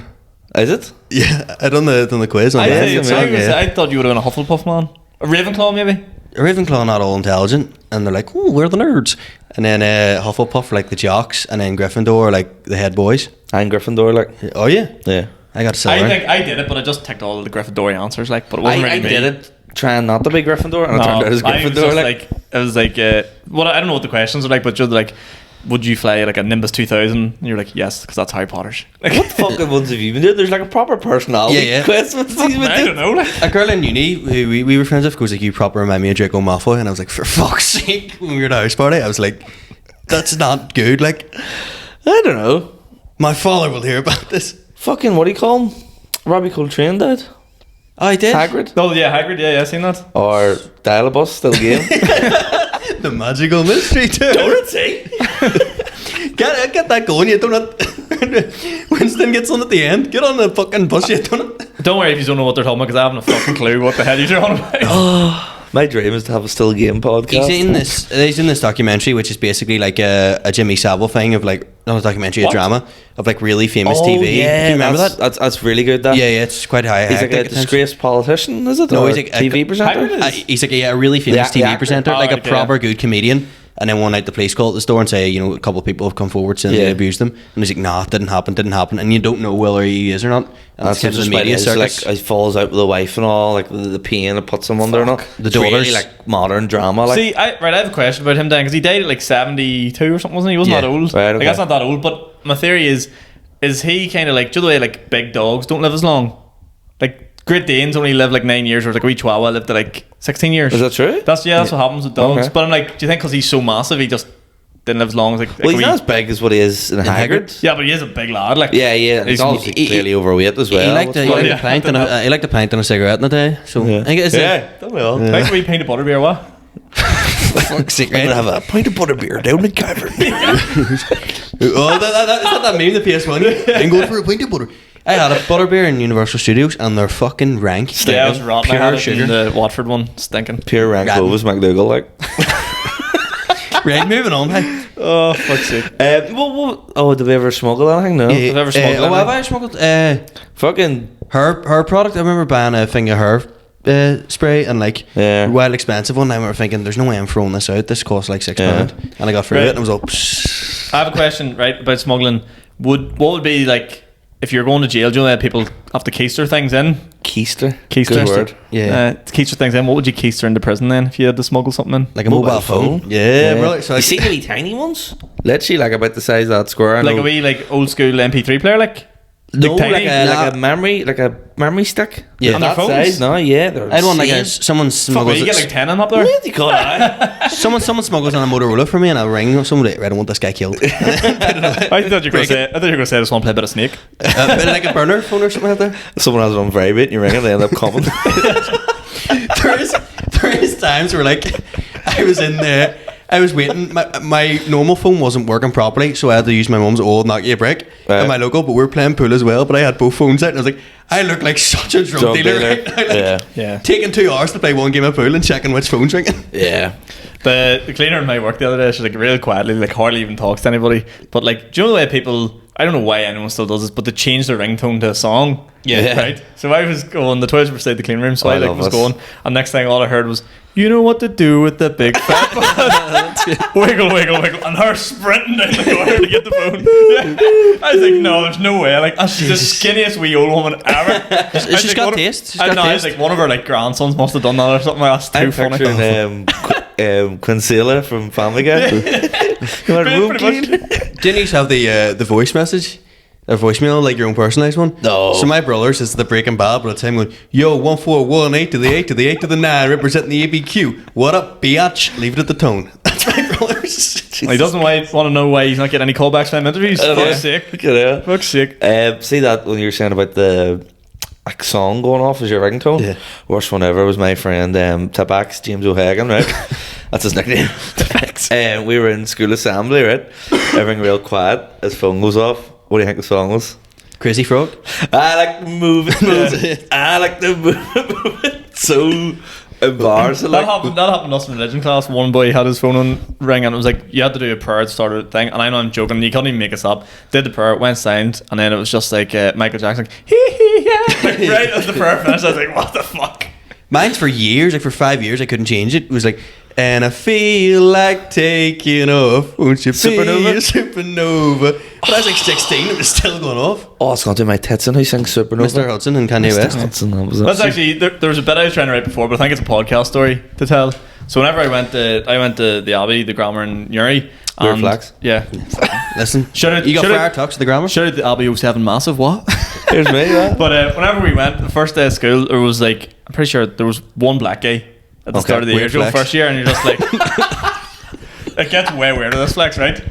Is it? Yeah, I done the quiz on I, that. I thought you would have been a Hufflepuff man. A Ravenclaw, maybe. Ravenclaw not all intelligent, and they're like, "Oh, we're the nerds." And then Hufflepuff are like the jocks, and then Gryffindor are like the head boys. I'm Gryffindor, like. Oh yeah, Yeah. I got I Southern. think I did it, but I just ticked all of the Gryffindor answers. Like, but it wasn't I really me. did it trying not to be Gryffindor, and No, it turned out as I was Gryffindor. just Like, it was like, what I don't know what the questions are like, but just like, would you fly like a Nimbus 2000? And you're like, yes, because that's Harry Potter's. Like, what fucking ones have you been doing? There's like a proper personality Yeah. quiz with these with I don't know. Like, a girl in uni who we were friends with goes like, "You proper remind me of Draco Malfoy," and I was like, "For fuck's sake!" When we were at a house party, I was like, "That's not good." Like, I don't know. my father will hear about this. Fucking, what do you call him? Robbie Coltrane died? I did. Hagrid? oh yeah, Hagrid. Yeah, I seen that. Or Dial-A-Bus, still game? The magical mystery tour. Donut Get that going, you donut. Winston gets on at the end. Get on the fucking bus, you donut. Don't worry if you don't know what they're talking about, because I haven't a fucking clue what the hell you're talking about. My dream is to have a still game podcast. He's in this documentary, which is basically like a Jimmy Savile thing of like, not a documentary, What? a drama of like really famous Oh, TV. yeah, Do you remember that's, that? That's really good, that. Yeah, it's quite high. He's like a hectic attention. disgraced politician, is it? No, Or he's like a TV presenter? Hagrid is- He's like a really famous The TV actor? presenter, Oh, like a okay, proper yeah. good comedian. And then one night the police call at the store and say, a couple of people have come forward saying Yeah. they abused them. And he's like, nah, it didn't happen. And you don't know whether he is or not. And That's it's kind of just the media it's circus. like he falls out with a wife and all, like the pain it puts him under and all. The It's really daughters. like modern drama, like. See, I have a question about him, Dan, because he died at like 72 or something, wasn't he? He wasn't Yeah. that old. Right, Like, okay. that's not that old, but my theory is he kind of like, do you know the way like big dogs don't live as long? Like, Great Danes only live like 9 years, whereas like a wee Chihuahua lived to like 16 years. Is that true? That's what happens with dogs. Okay. But I'm like, do you think because he's so massive, he just didn't live as long as like Well, a he's wee- not as big as what he is in Hagrid. Hagrid? Yeah, but he is a big lad. Like, Yeah, yeah. He's He's- obviously he- clearly overweight as well. He liked a Yeah. pint and a cigarette in a day. So Yeah. I think it's don't we all? Like a wee pint of butter beer, what? fuck's sake, I'm right? gonna have a pint of butterbeer down in Cavern. Oh, is that that meme, the PS1? I'm going for a pint of butter. I had a butterbeer in Universal Studios and they're fucking rank. Yeah, it was rotten. I Pure had it sugar. in the Watford one, stinking. Pure rank Rotten. Clovis McDougall, like. Right, moving on. Hey. Oh, fuck's sake. Did we ever smuggle anything? No. Have you ever smuggled have anything? I smuggled Fucking. her product? I remember buying a thing of her spray and like Yeah. well expensive one. I remember thinking, there's no way I'm throwing this out. This costs like £6, Yeah. and I got through Right. it and I was all. Psh. I have a question, right, about smuggling. What would be like if you're going to jail? Do you know that people have to keister things in? Keister. Keister. Good word. Yeah. Keister things in. What would you keister into prison then if you had to smuggle something in? Like a mobile phone. Yeah, bro. So you like, see the wee tiny ones? Literally, like about the size of that square. I Like know. a wee like old school MP3 player, like. No, tiny? like a memory stick. Yeah. On their that phones? size. No, yeah, they're I had one like insane. someone Fuck, smuggles you get like 10 of them up there. What do you call that? someone smuggles on a Motorola for me and I ring someone like, right, I want this guy killed. I thought you were going to say I just want to play a bit of Snake. Bit like a burner phone or something like that. Someone has it on vibrate and you ring it, they end up coming. there is times where like I was in there, I was waiting. My normal phone wasn't working properly, so I had to use my mum's old Nokia brick Right. and my logo. But we were playing pool as well. But I had both phones out, and I was like, I look like such a drug dealer right now. Like, Yeah. Yeah. taking 2 hours to play one game of pool and checking which phone's ringing. Yeah. The cleaner in my work the other day, she's like real quietly, like hardly even talks to anybody. But like, do you know the way people? I don't know why anyone still does this, but they change their ringtone to a song. Yeah. Right. So I was going. The toilets were beside the clean room, so Oh, I I like love was this. going, and next thing all I heard was, "You know what to do with the big fat butt." Wiggle, wiggle, wiggle, and her sprinting down the corridor to get the phone. Yeah. I was like, no, there's no way. Like, she's the skinniest wee old woman ever. She's got taste. She's got I was taste. like, one of her like grandsons must have done that or something. That's too I'm funny. picturing Quincela from Family Guy. You want room Pretty clean? Didn't you used to have the voice message? A voicemail, like your own personalised one? No. So my brother says the Breaking Bad, but it's him going, yo, 141, 8 to the 8 to the 8 to the 9, representing the ABQ. What up, biatch? Leave it at the tone. That's my brother's. He doesn't want to know why he's not getting any callbacks from interviews. Fuck's sake. Yeah. Fuck's sake. See that when you were saying about the like song going off as your ringtone? Yeah. Worst one ever was my friend Tabax, James O'Hagan, right? That's his nickname. Tabax. We were in school assembly, right? Everything real quiet. His phone goes off. What do you think the song was? Crazy Frog? I like to move it. I like to move it. So embarrassing. That happened to us in religion class. One boy had his phone on ring and it was like you had to do a prayer at the start of the thing. And I know I'm joking, you couldn't even make us up. Did the prayer, went silent, and then it was just like Michael Jackson, like, hee hee yeah. Like, right as the prayer finished, I was like, what the fuck? Mine's for years, like for 5 years, I couldn't change it. It was like, and I feel like taking off. Won't you Supernova? be a supernova? But I was like 16, it was still going off. Oh, it's going to do my tits in. Who sings Supernova? Mr. Hudson and Kanye West. Hudson, that was it. That's actually there was a bit I was trying to write before, but I think it's a podcast story to tell. So whenever I went to the Abbey, the grammar in Newry. Weird flags. Yeah. Listen, Shout out- you got shout out- fire talks to the grammar? Shout out the Abbey 07 massive, what? Here's me, yeah. But whenever we went, the first day of school, there was like, I'm pretty sure there was one black guy at the Okay, start of the year. weird So flex. first year, and you're just like, it gets way weirder, this flex, right?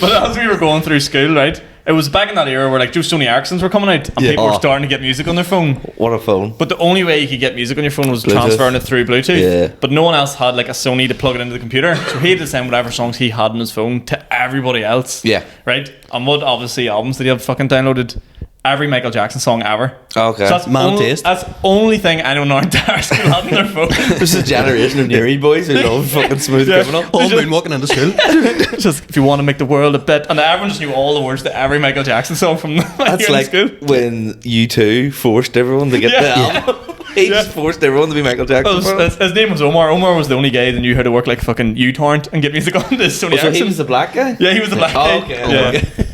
But as we were going through school, right, it was back in that era where like just Sony Ericssons were coming out and Yeah. people were Oh. starting to get music on their phone. What a phone. But the only way you could get music on your phone was Bluetooth. transferring it through Bluetooth. Yeah. But no one else had like a Sony to plug it into the computer. So he had to send whatever songs he had on his phone to everybody else. Yeah. Right? And what obviously albums did he have fucking downloaded? Every Michael Jackson song ever. Okay. So that's Man only, taste. that's the only thing I know in our entire school had on their phone. There's a generation of Newry boys who love fucking Smooth Yeah. Criminal. All moon walking into school. Just if you want to make the world a bit, and everyone just knew all the words to every Michael Jackson song from That's here in like school. when U2 forced everyone to get Yeah. the album. He just forced everyone to be Michael Jackson. His name was Omar. Omar was the only guy that knew how to work like fucking uTorrent and get music on this Sony Oh, so he Ericsson. was the black guy? Yeah, he was the black guy. Oh, okay. Yeah. Okay.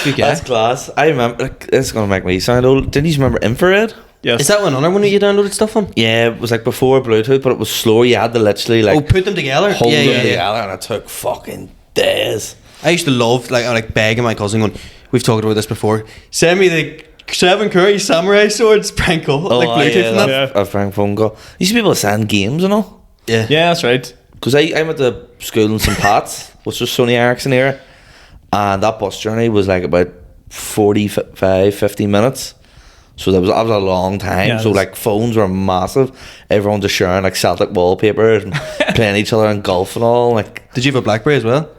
Good guy. That's class. I remember, like, this is going to make me sound old. Didn't you remember Infrared? Yes. Is that one other one that you downloaded stuff on? Yeah, it was like before Bluetooth, but it was slow. You had to literally like Oh, put them together? hold Yeah, them yeah, yeah. together, and it took fucking days. I used to love, like begging my cousin going, we've talked about this before, send me the 7 Curry Samurai Swords prank call, like Bluetooth and that. Yeah. A Frank phone call. Used to be able to send games and all. Yeah. Yeah, that's right. Because I went to school in St. Pat's, which was Sony Ericsson era, and that bus journey was like about 50 minutes. So that was a long time. Yeah, So that's- like phones were massive. Everyone just sharing like Celtic wallpaper and playing each other in golf and all. Like Did you have a BlackBerry as well?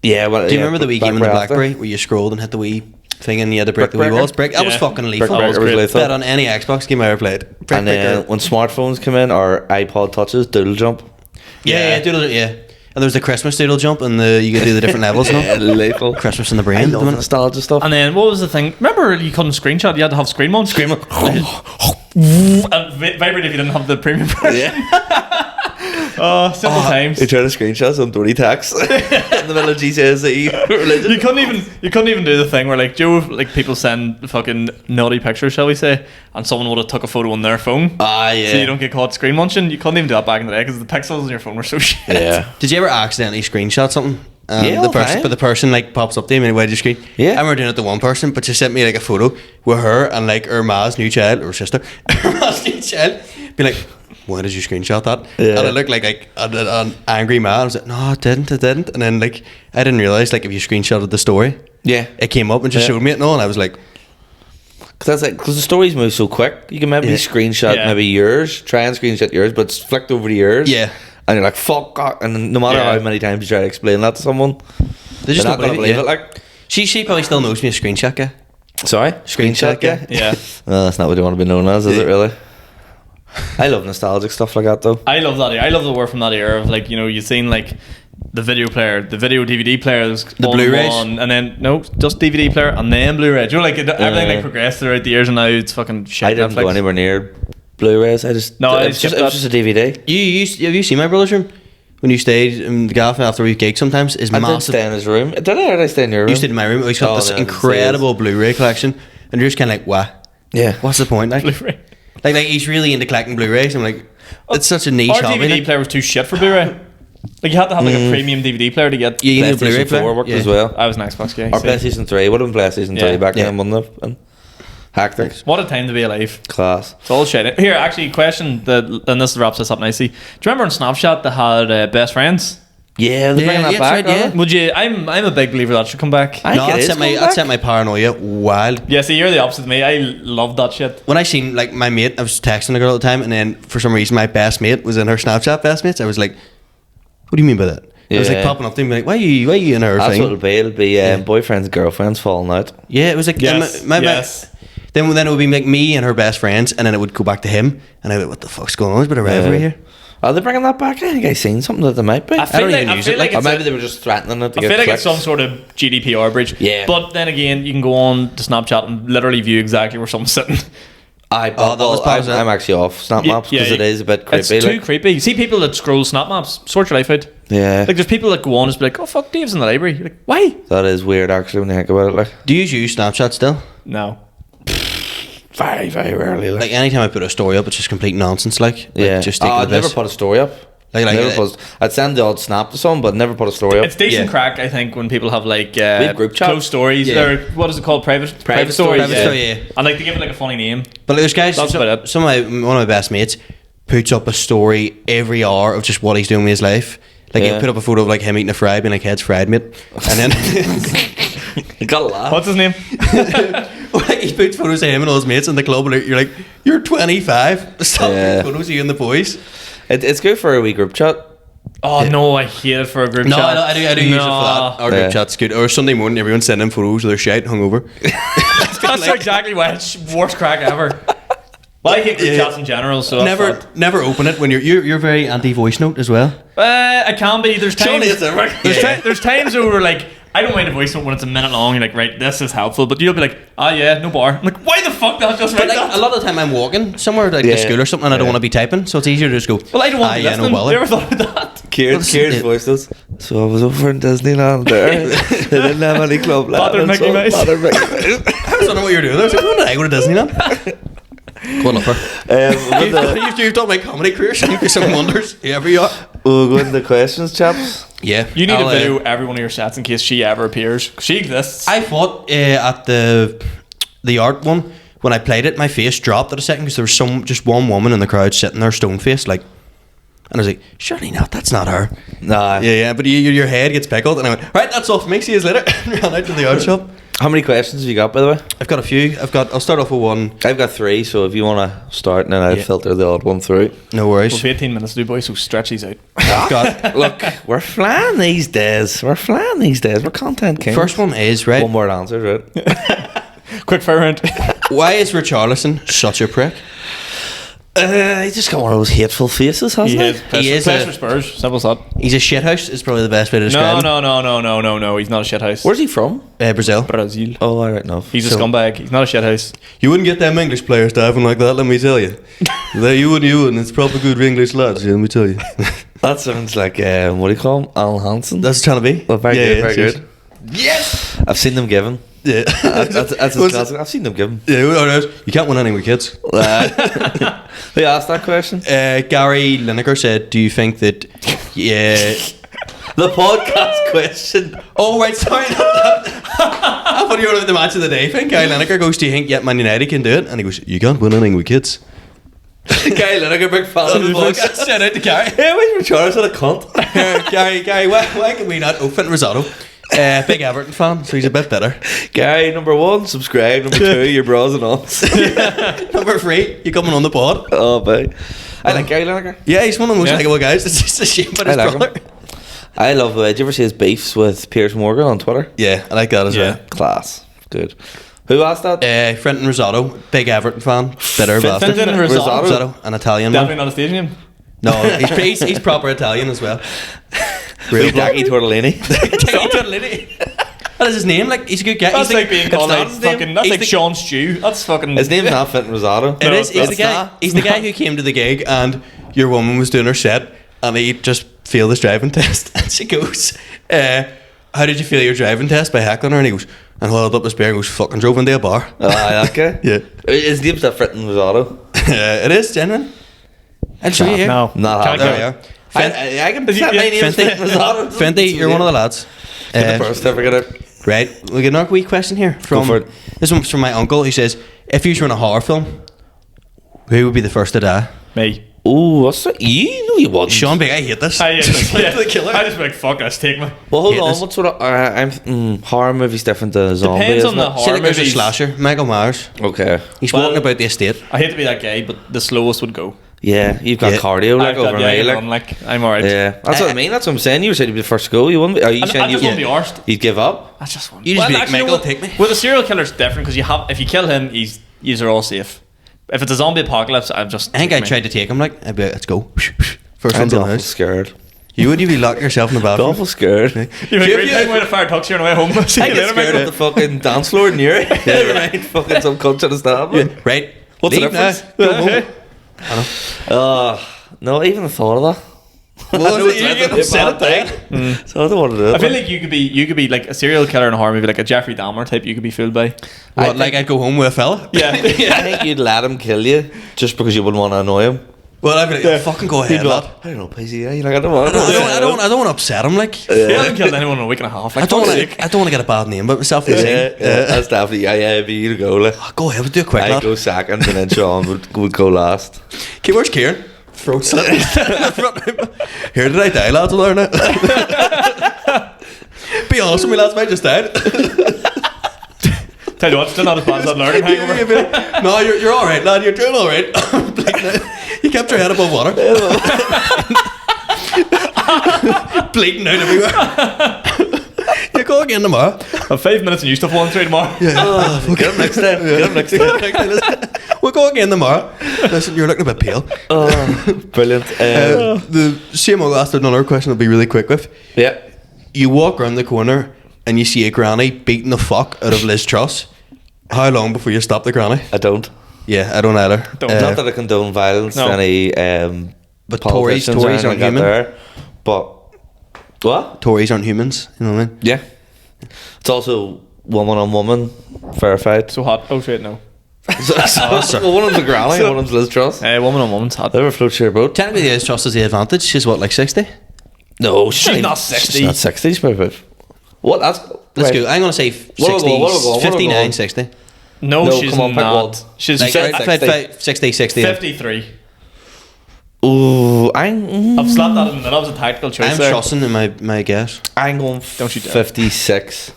yeah, well, Do you remember the wee game in the after. BlackBerry where you scrolled and hit the wee thing and you had to break the wee Brick walls? breaker? That was Yeah. fucking lethal. Brick breaker was great. lethal. Bet on any Xbox game I ever played. Brick And then breaker. when smartphones came in, or iPod touches, Doodle Jump. Yeah, yeah. And there was the Christmas doodle jump and you could do the different levels and all. Yeah, lethal. Christmas in the I brain. love nostalgia stuff. And then what was the thing? Remember you couldn't screenshot, you had to have screen mode. Screen mode. and vibrate if you didn't have the premium version. Yeah. Simple times. They try to screenshot some dirty text in the middle of GCSE religion. You couldn't even do the thing where like Joe, like people send fucking naughty pictures, shall we say, and someone would have took a photo on their phone. Ah, yeah. So you don't get caught screen munching. You couldn't even do that back in the day because the pixels on your phone were so shit. Yeah. Did you ever accidentally screenshot something? Yeah, the all person, time. but the person like pops up to you and why did you screen? Yeah. I remember doing it to one person, but she sent me like a photo with her and like her ma's new child or sister, her ma's new child. Be like, why did you screenshot that? Yeah. And I looked like an angry man. I was like, no, I didn't. And then like I didn't realize like if you screenshotted the story, Yeah. it came up and just Yeah. showed me it and all, and I was like, Because the stories move so quick. You can maybe Yeah. screenshot Yeah. maybe yours, try and screenshot yours, but it's flicked over the years. Yeah. And you're like, fuck, God. And no matter Yeah. how many times you try to explain that to someone, they just they're don't not going to believe believe it. it. Yeah. Like, She probably still knows me as screenshot guy. sorry? Screenshot guy. Yeah. No, that's not what you want to be known as, is Yeah. it really? I love nostalgic stuff like that, though. I love that. I love the word from that era of like, you know, you've seen like the video player, the video DVD player, the Blu-rays? and then no, just DVD player and then Blu-ray. Do you know, like everything Yeah. like progressed throughout the years and now it's fucking shit. I didn't Netflix. go anywhere near Blu-rays. I just No, I it was skipped just that. a DVD. Have you seen my brother's room? When you stayed in the gaff after we gig sometimes is I did massive. stay in his room. Did I? Or did I stay in your room? You stayed in my room. He's got Oh, this no, I didn't incredible Blu-ray collection, and you're just kind of like, "Wow, Yeah. what's the point?" Like, Blu-ray. Like he's really into collecting Blu-rays. I'm like, it's such a niche Our hobby. DVD like. player was too shit for Blu-ray. Like you had to have like a premium DVD player to get. Yeah, you need a Blu-ray PlayStation player. 4 worked Yeah. as well. I was an Xbox guy. Or see. PlayStation 3 would have been PlayStation 3 Yeah. back Yeah. then, wouldn't it? And hectic. What a time to be alive. Class. It's all shit. Here, actually, question that, and this wraps us up nicely. Do you remember in Snapchat they had best friends? Yeah, they're bringing that yeah, back, that's right, aren't Would you? I'm a big believer that should come back. I No, think it is coming I'd back. set my paranoia wild. Yeah, see, you're the opposite of me. I love that shit. When I seen like my mate, I was texting a girl at the time, and then for some reason my best mate was in her Snapchat best mates. I was like, "What do you mean by that?" I was like Yeah. popping up to him like, "Why you in her That's thing?" what it'll be. It'll be boyfriends, girlfriends falling out. Yeah, it was like Yes, my yes. Then it would be like me and her best friends, and then it would go back to him, and I'd be like, "What the fuck's going on? There's a bit of rivalry here." Are they bringing that back? I think I seen something that they might be. I feel don't like, even I use feel it, like Or it's maybe a- they were just threatening it to I get feel like it's clicks. some sort of GDPR breach. Yeah. But then again, you can go on to Snapchat and literally view exactly where someone's sitting. I Oh, that was positive. I'm actually off Snap Yeah, Maps because yeah, it is a bit creepy. It's too like. creepy. You see people that scroll Snap Maps, sort your life out. Yeah, Like there's people that go on and just be like, "Oh fuck, Dave's in the library." You're like, why? that is weird actually when you think about it. Like Do you use Snapchat still? No. very, very rarely. Like anytime I put a story up, it's just complete nonsense. Like yeah, just stick I'd with never this. put a story up. Like, never post. I'd send the odd snap to someone, but never put a story up. It's decent Yeah. crack, I think, when people have like have group chats. close stories. Yeah. Or what is it called? Private Private stories. stories, Private story, yeah. And like they give it like a funny name. But like, there's guys. That's about it. Some of one of my best mates puts up a story every hour of just what he's doing with his life. Like Yeah. he'll put up a photo of like him eating a fry, being like, "Head's fried, mate," and then You got a laugh. What's his name? like he puts photos of him and all his mates in the club, and you're like, "You're 25. Stop Yeah. photos of you and the boys." It's good for a wee group chat. Oh no, I hate it for a group No, chat. I do use it for that. Our Yeah. group chat's good. Or Sunday morning, everyone's sending photos of their shite hungover. That's exactly why it's worst crack ever. Well, I hate group Yeah. chats in general, so that's never open it when you're very anti voice note as well. I can be. There's times. Yeah. There's times where we're like, I don't mind a voice note when it's a minute long. You're like, right, this is helpful, but you'll be like, ah, yeah, no bar. I'm like, why the fuck not just But write like that? a lot of the time, I'm walking somewhere like Yeah. to school or something, and I don't Yeah. want to be typing, so it's easier to just go. Well, I don't want to be yeah, listening. no bother. You ever thought about that? Kieran's Yeah. voice does. So I was over in Disneyland there. They didn't have any club Bother lads, Mickey so Mouse. bother Mickey Mouse. I don't know what you're doing. I was like, when did I go to Disneyland? Go on, upper. With the- You've done my comedy career, some wonders. Whoever you are. We'll go into questions, chaps. Yeah, You need I'll, to video every one of your sets in case she ever appears. She exists. I thought at the art one when I played it, my face dropped at a second because there was just one woman in the crowd sitting there stone faced, like, and I was like, surely not, that's not her. Nah. Yeah, but your head gets pickled, and I went, right, that's all for me. See you later. And ran out to the art shop. How many questions have you got, by the way? I've got a few. I'll start off with one. I've got 3, so if you want to start, and then I'll Yeah. filter the odd one through. No We've worries. 18 minutes to do, boys, so stretch these out. I've got Look, we're flying these days. We're content kings. first one is right. One more answer, right? Quick fire round. Why is Richarlison such a prick? He's just got one of those hateful faces, hasn't he? He is Plays a- for Spurs. Simple as that. He's a shithouse. Is probably the best way to describe No, him. no. He's not a shithouse. Where's he from? Brazil. Brazil? Oh, I don't know. He's a So- scumbag. He's not a shithouse. You wouldn't get them English players diving like that. Let me tell you. You wouldn't. It's proper good English lads. Yeah, let me tell you. That sounds like, what do you call him? Alan Hansen. That's trying to be. Oh, very good, very yes, good. Yes. I've seen them given. Yeah. That's his Was it- classic. I've seen them given. Yeah, well, no, you can't win anything with kids. Who asked that question? Gary Lineker said, "Do you think that?" Yeah. The podcast question. Oh right, sorry. I thought you were at the match of the day thing. Gary Lineker goes, "Do you think Man United can do it?" And he goes, "You can't win anything with kids." Guy Lineker, big fan of the podcast. Shout out to Gary. Yeah, wait for Charles, what a cunt. Gary, why can we not open Risotto? Big Everton fan, so he's a bit better. Guy, number 1, subscribe. Number 2, you're browsing us. Number 3, you coming on the pod? Oh, boy. I like Gary Lineker. Yeah, he's one of the most Yeah. likable guys. It's just a shame about I his like him. brother. I love did you ever see his beefs with Piers Morgan on Twitter? Yeah, I like that as Yeah. well. Class. Good. Who asked that? Frenton Risotto, big Everton fan, bitter bastard. Fenton Risotto. Risotto, an Italian Definitely man. not a stage name. No, he's proper Italian as well. Real Jackie Tortellini. That is his name. Like he's a good guy. That's He's like being it's called not like his name. fucking. That's He's like the- Sean Stew. That's fucking. His name's not Fenton Risotto. It is. He's the it's guy. not. He's the guy who came to the gig, and your woman was doing her set, and he just failed his driving test, and she goes, "How did you fail your driving test?" By heckling her, and he goes, and held up his beer and goes, "Fucking drove into a bar." Ah, that guy? Yeah. His name's not Fenton Risotto. It is genuine. I'll show you here. No, Not Can't happening. There we are. I can Is he- set my yeah, name as Fenty, Fenty, you're one of the lads. Get the birth certificate out. Right, we get another wee question here from for it. this one's from my uncle. He says, if you were in a horror film, who would be the first to die? Me. Ooh, what's that? You know you wouldn't. Sean Big, I hate this. I, Just like the killer. I just be like, fuck this, take me. Well, hold Hate on. this. What sort of horror movies different to zombie? Depends on isn't the it? horror See, like there's a movies. slasher, Michael Myers. Okay. He's Well- walking about the estate. I hate to be that guy, but the slowest would go. Yeah, you've got Yeah. cardio like I've got- over yeah, me. I Like, run, like, I'm alright. yeah, that's what I mean. That's what I'm saying. You said you'd be the first to go. You wouldn't be. Are you I saying just you? won't be arsed. You'd give up? I just want. You just be like, actually, Michael, with- take me. With a serial killer, it's different because if you kill him, you're all safe. If it's a zombie apocalypse, I'm just. I think I take me. tried to take him, like, I'd be like, let's go. First I'm one's in the awful house. scared. You be locking yourself in the bathroom. Awful scared. You're like, Yeah, great, yeah. I'm going to fire tux here on the way home. See I you get later, scared Michael. at the fucking dance floor near it. Right, fucking some cunt trying to stab me. Right. What's the Leave now. difference? Go home. No, even the thought of that. Well, it's you meant get to be a upset bad at that. So I don't want to do it. I feel like you could be like a serial killer in a horror movie, like a Jeffrey Dahmer type. You could be fooled by. What, like I'd go home with a fella? Yeah. I think you'd let him kill you just because you wouldn't want to annoy him. Well, I'd be like, oh, fucking go ahead, He'd be lad. like, I don't know, Pacey. Yeah, like, I don't want. I don't want to upset him. Like, He hasn't killed anyone in a week and a half. Like, I don't fuck's want sake. to. I don't want to get a bad name about myself. Yeah, that's definitely yeah. Be you to go. Like, Go ahead, we'll do it quick, I'd lad. go second, and then Sean would go last. Okay, where's Kieran? Throat slit. Here did I die, lads? Learn it. Be honest with me, lads. I just died. Tell you what, still not as bad as that learning hangover. You'd be like, no, you're all right, lad. You're doing all right. You kept your head above water. Bleeding out everywhere. You go again tomorrow. I've 5 minutes and you still falling through tomorrow. Get him next time. Get him next time. We'll go again tomorrow. Listen, you're looking a bit pale. Brilliant. The same old asked another question I'll be really quick with. Yeah. You walk around the corner and you see a granny beating the fuck out of Liz Truss. How long before you stop the granny? I don't. Yeah, I don't either. Not that I condone violence No. to any But politicians or Tories anything aren't like that human. there. But what? Tories aren't humans. You know what I mean? Yeah. It's also woman on woman verified. So hot. Oh shit, no. Well, one of them's a granny, and one of them's Liz Truss. Woman on woman's hot. Ever float your boat? Technically, Liz Truss has the advantage. She's what, like 60? No, She's not 60. She's not 60. She's probably about. What? That's Let's right. go. I'm going to say 60, What are we going? What are we going? What are we 59, going? 60. No, No, she's come on, pick not. one. She's Like, Say 60, 60. 53. Ooh, I've slapped that in the middle. That was a tactical choice I'm there. trussing in my guess. I'm going Don't you dare. 56.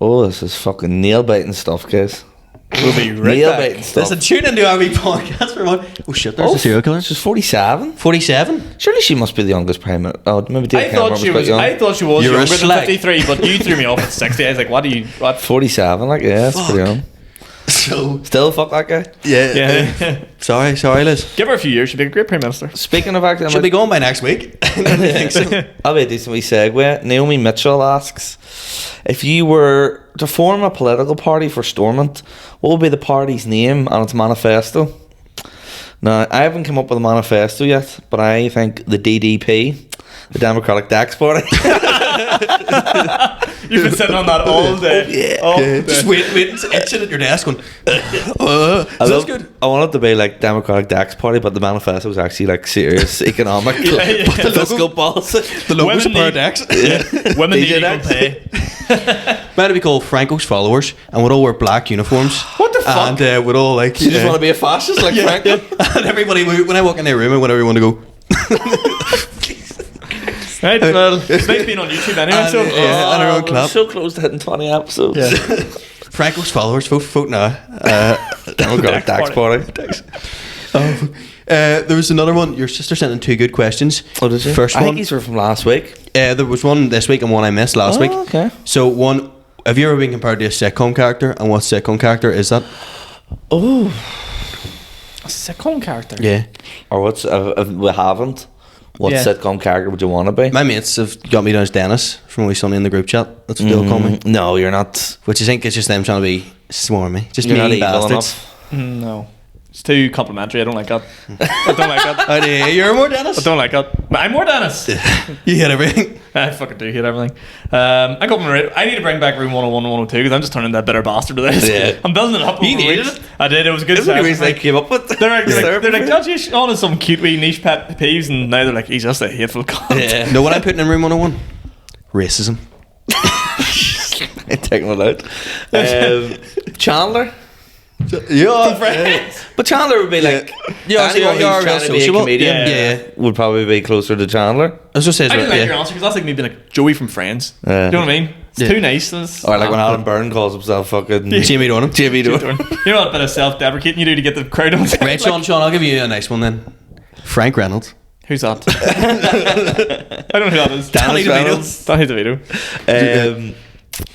Oh, this is fucking nail biting stuff, guys. We'll be right Nail back. biting stuff. Listen, tune into our wee podcast for one. Oh shit, there's a serial killer. She's 47. 47? Surely she must be the youngest prime minister. Oh, maybe I David Cameron thought she quite was. young. I thought she was You're a younger than slag. 53, but you threw me off at 60. I was like, what do you? What? 47, like, yeah, that's pretty young. So, Still, fuck that guy. yeah. Yeah. Sorry, Liz. Give her a few years. She'll be a great prime minister. Speaking of acting, She'll be going by next week. I don't think so. I'll be a decent wee segue. Naomi Mitchell asks, if you were to form a political party for Stormont, what would be the party's name and its manifesto? Now, I haven't come up with a manifesto yet, but I think the DDP, the Democratic Dax Party. You've been sitting on that all day. Yeah. All Yeah, day. just wait, itching at your desk going, That's good. I want it to be like Democratic Dax Party, but the manifesto was actually like serious economic yeah. but the fiscal policy. The logo's a Women pair of need- decks. Women need DJ equal Dax. pay. Might be called Franco's followers, and we'd all wear black uniforms. What the fuck? And we'd all like. You just want to be a fascist like Franco? And everybody, when I walk in their room, I want everyone to go. Right, well, it's nice being on YouTube anyway. And, So yeah. and our own we're club. so close to hitting 20 episodes. Franco's followers, vote now. Democratic Dax Party. There was another one. Your sister sent in two good questions. Oh, did you? First I one. think these were from last week. There was one this week and one I missed last week. Okay. So one, have you ever been compared to a sitcom character? And what sitcom character is that? Oh. a sitcom character. Yeah. Or what's, if we haven't, what Yeah. sitcom character would you want to be? My mates have got me down as Dennis from Always Sunny in the group chat. That's what they'll call me. No, you're not. Which I think is just them trying to be swarmy. Just You're not mean evil bastards. enough. No. It's too complimentary. I don't like that. I don't like that. Oh, yeah, you're more Dennis. I don't like that. But I'm more Dennis. You hate everything. I fucking do hate everything. I need to bring back Room 101 and 102 because I'm just turning that bitter bastard to this. Yeah. I'm building it up. You over needed weeks. it. I did. It was a good. That's the session, reason I like, came up with. they're like, "That's Sean has some cute wee niche pet peeves," and now they're like, "He's just a hateful cunt." Yeah. Know what I'm putting in room 101? Racism. Taking it out. Chandler. Yeah. But Chandler would be like, Yeah, so anyone you're who's real trying to be a sociable. comedian, Yeah. would probably be closer to Chandler. I was just saying, I didn't like yeah. your answer because that's like me being like Joey from Friends. Do Yeah. you know what I mean? It's Yeah. too nice. It's, Or like when Alan Byrne calls himself fucking Jamie Dornan. Jamie Dornan. you know what bit of self-deprecating you do to get the crowd on side? Right, Sean, I'll give you a nice one then. Frank Reynolds. Who's that? I don't know who that is. Danny DeVito. Danny DeVito.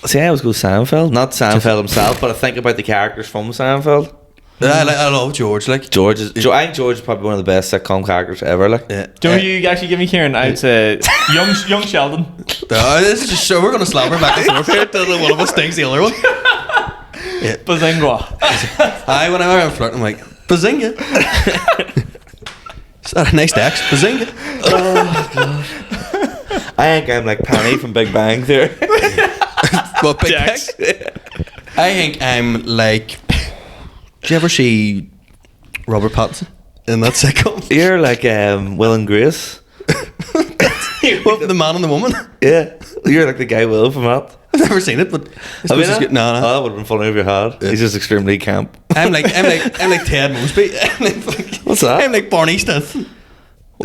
See, I always go Seinfeld. Not Seinfeld himself, but I think about the characters from Seinfeld. I love George. Like, I think George is probably one of the best sitcom characters ever. Like, yeah. Do you know who you actually give me, Kieran? I'd say young Sheldon. This is just so we're gonna slap her back and forth here till one of us thinks the other one. Bazingwa. Whenever I'm flirting, I'm like, Bazinga. Is that a nice Dex? Bazinga. I think I'm like Penny from Big Bang Theory. What, Big Dex. Dex? I think I'm like. Did you ever see Robert Pattinson in that sitcom? You're like Will and Grace. Well, the man and the woman. Yeah, you're like the guy Will from that. I've never seen it, but I suppose it's good. No. Oh, that would have been funny if you had. He's just extremely camp. I'm like Ted Mosby. What's that? I'm like Barney Stinson.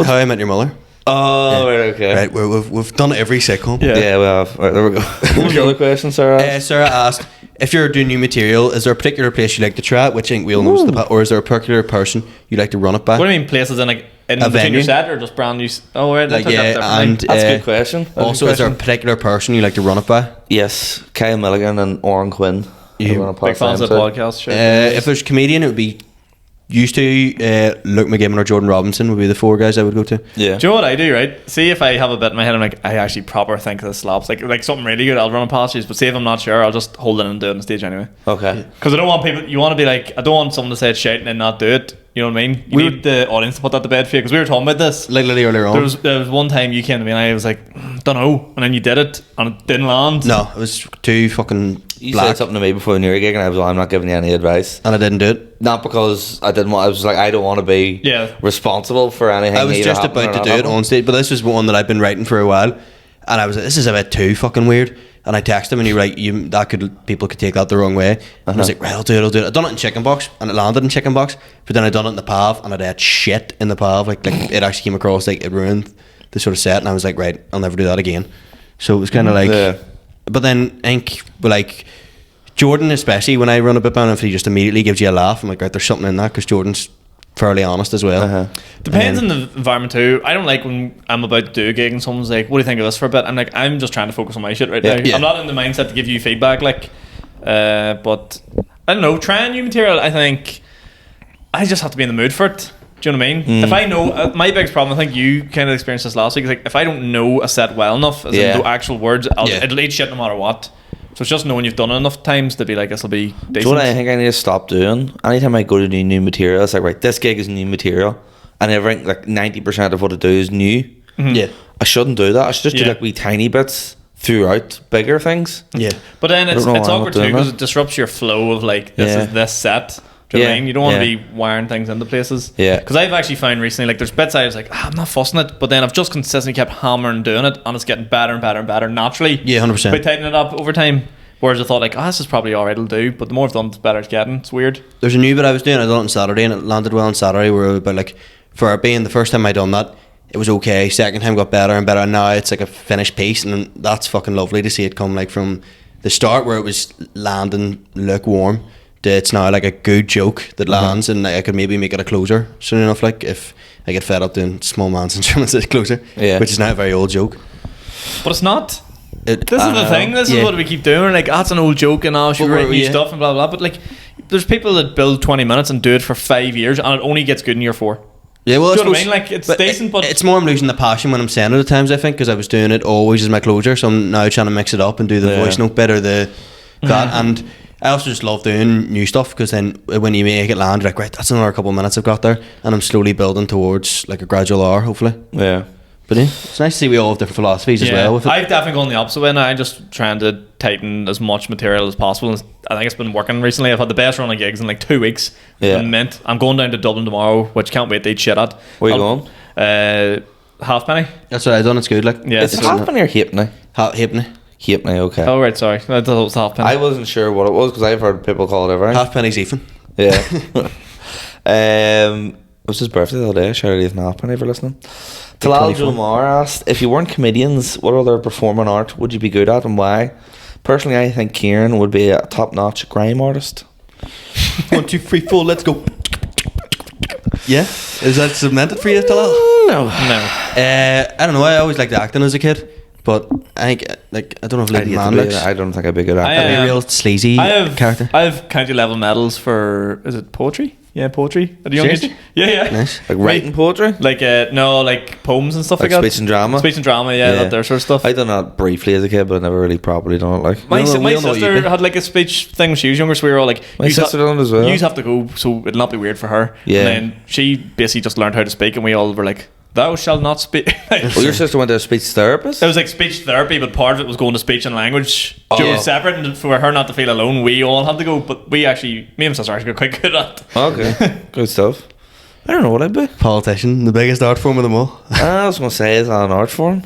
How I Met Your Mother. Oh, right, okay. Right, we've done every sitcom. Yeah. Yeah, we have. Right, there we go. What was the other question, Sarah? Sarah asked, if you're doing new material, is there a particular place you like to try it, which I think we all know, or is there a particular person you like to run it by? What do you mean places in like in A between venue? your set or just brand new? Oh, right. Like, That's yeah, and That's a good question. That's a also, good is there a question. particular person you like to run it by? Yes, Kyle Milligan and Oren Quinn. You- I'm gonna big pass fans them of the to. podcast. Sure. If there's a comedian, it would be used to Luke McGibbon or Jordan Robinson would be the four guys I would go to. Yeah. Do you know what I do, right? See if I have a bit in my head, I'm like, I actually proper think this slaps. Like something really good, I'll run it past you. But see if I'm not sure, I'll just hold it and do it on stage anyway. Okay. Because I don't want people, you want to be like, I don't want someone to say it's shouting and not do it. You know what I mean? You need the audience to put that to bed for you. Because we were talking about this. Like literally earlier on. There was one time you came to me and I was like, don't know. And then you did it and it didn't land. No, it was too fucking You black, said something to me before the New Year gig, and I was like, I'm not giving you any advice. and I didn't do it. Not because I didn't want. I was like, I don't want to be Yeah. responsible for anything. I was either just happening about or to not do it happening. on stage, but this was one that I'd been writing for a while, and I was like, this is a bit too fucking weird. And I texted him, and he was like, people could take that the wrong way. And I was like, right, I'll do it. I'd done it in Chicken Box, and it landed in Chicken Box, but then I'd done it in the Pav, and I'd had shit in the Pav. Like it actually came across like it ruined the sort of set, and I was like, right, I'll never do that again. So it was kind of like, Yeah. but then I think, like, Jordan, especially when I run a bit by him, if he just immediately gives you a laugh, I'm like, right, there's something in that, because Jordan's fairly honest as well. Depends And on the environment too. I don't like when I'm about to do a gig and someone's like, what do you think of this for a bit? I'm like, I'm just trying to focus on my shit right Yeah. now. Yeah. I'm not in the mindset to give you feedback, like, but I don't know, trying new material, I think I just have to be in the mood for it. Do you know what I mean? If I know, my biggest problem, I think you kind of experienced this last week, is like, if I don't know a set well enough, as Yeah. in the actual words, it'll eat shit no matter what. So it's just knowing you've done it enough times to be like, this will be decent. Do you know what I think I need to stop doing? Anytime I go to do new material, it's like, right, this gig is new material, and everything, like 90% of what I do is new. Yeah. I shouldn't do that. I should just do Yeah. like wee tiny bits throughout bigger things. Yeah. But then it's don't know why I'm awkward not too doing because that. it disrupts your flow of like, this Yeah. is this set. Do you know what I Yeah, mean? You don't want to yeah. be wiring things into places. Yeah. Because I've actually found recently, like, there's bits I was like, I'm not fussing it, but then I've just consistently kept hammering doing it, and it's getting better and better and better naturally. Yeah, 100%. By tightening it up over time. Whereas I thought, like, this is probably alright, it'll do. But the more I've done, the better it's getting. It's weird. There's a new bit I was doing. I done it on Saturday, and it landed well on Saturday. Where about like, for it being the first time I done that, it was okay. Second time got better and better. And now it's like a finished piece, and that's fucking lovely to see it come like from the start where it was landing lukewarm to it's now like a good joke that lands, and like, I could maybe make it a closer soon enough. Like if I get fed up doing small man syndrome as a closer, Yeah. which is now a very old joke. But it's not. It, This is the thing. This yeah. is what we keep doing. We're like, that's an old joke, and now should But write we're- new yeah. stuff and blah, blah, blah. But, like, there's people that build 20 minutes and do it for 5 years, and it only gets good in year 4. Yeah, well, Do you know what I suppose- mean? Like, it's but decent, but it's more I'm losing the passion when I'm saying it at times, I think, because I was doing it always as my closure, so I'm now trying to mix it up and do the Yeah. voice note bit or the that, and I also just love doing new stuff because then when you make it land, you're like, right, that's another couple of minutes I've got there, and I'm slowly building towards like a gradual hour, hopefully. Yeah. But yeah, it's nice to see we all have different philosophies as well. With it. I've definitely gone the opposite way now. I'm just trying to tighten as much material as possible. And I think it's been working recently. I've had the best run of gigs in like 2 weeks. Yeah. It's been mint. I'm going down to Dublin tomorrow, which can't wait to eat shit at. Where you going? Halfpenny. That's what I've done. It's good. Like Yeah, It's Halfpenny or Halfpenny? halfpenny. Halfpenny, okay. Oh right, sorry. I thought it was Halfpenny. I wasn't sure what it was because I've heard people call it everything. Halfpenny's even. Yeah. It was his birthday the other day. Shout out Ethan Halfpenny for listening. Talal 24. Jomar asked, if you weren't comedians, what other performing art would you be good at and why? Personally, I think Kieran would be a top-notch grime artist. 1, 2, 3, 4. Let's go. Yeah, is that cemented for you, Talal? No. no. I don't know. I always liked acting as a kid, but I think I don't know if Leighton Man looks. I don't think I'd be good at I, that. a real sleazy I have character. I have county level medals for, is it poetry? Yeah, poetry. At a young age. Seriously? Yeah. Nice. Like writing poetry? Like no, like poems and stuff Like like, that. speech and drama? Speech and drama, yeah, Yeah. that there sort of stuff. I done that briefly as a kid, but I never really properly done it. Like My, We all my know what you sister do. had like a speech thing when she was younger, so we were all like, My "Yous sister done it as well." You have to go, so it'll not be weird for her." Yeah. And then she basically just learned how to speak, and we all were like, "Thou shalt not speak." well, your sister went to a speech therapist? It was like speech therapy, but part of it was going to speech and language. Oh. It was separate, and for her not to feel alone, we all had to go. But we actually, me and my sister actually got quite good at. Okay. Good stuff. I don't know what I'd be. Politician, the biggest art form of them all. I was going to say it's an art form.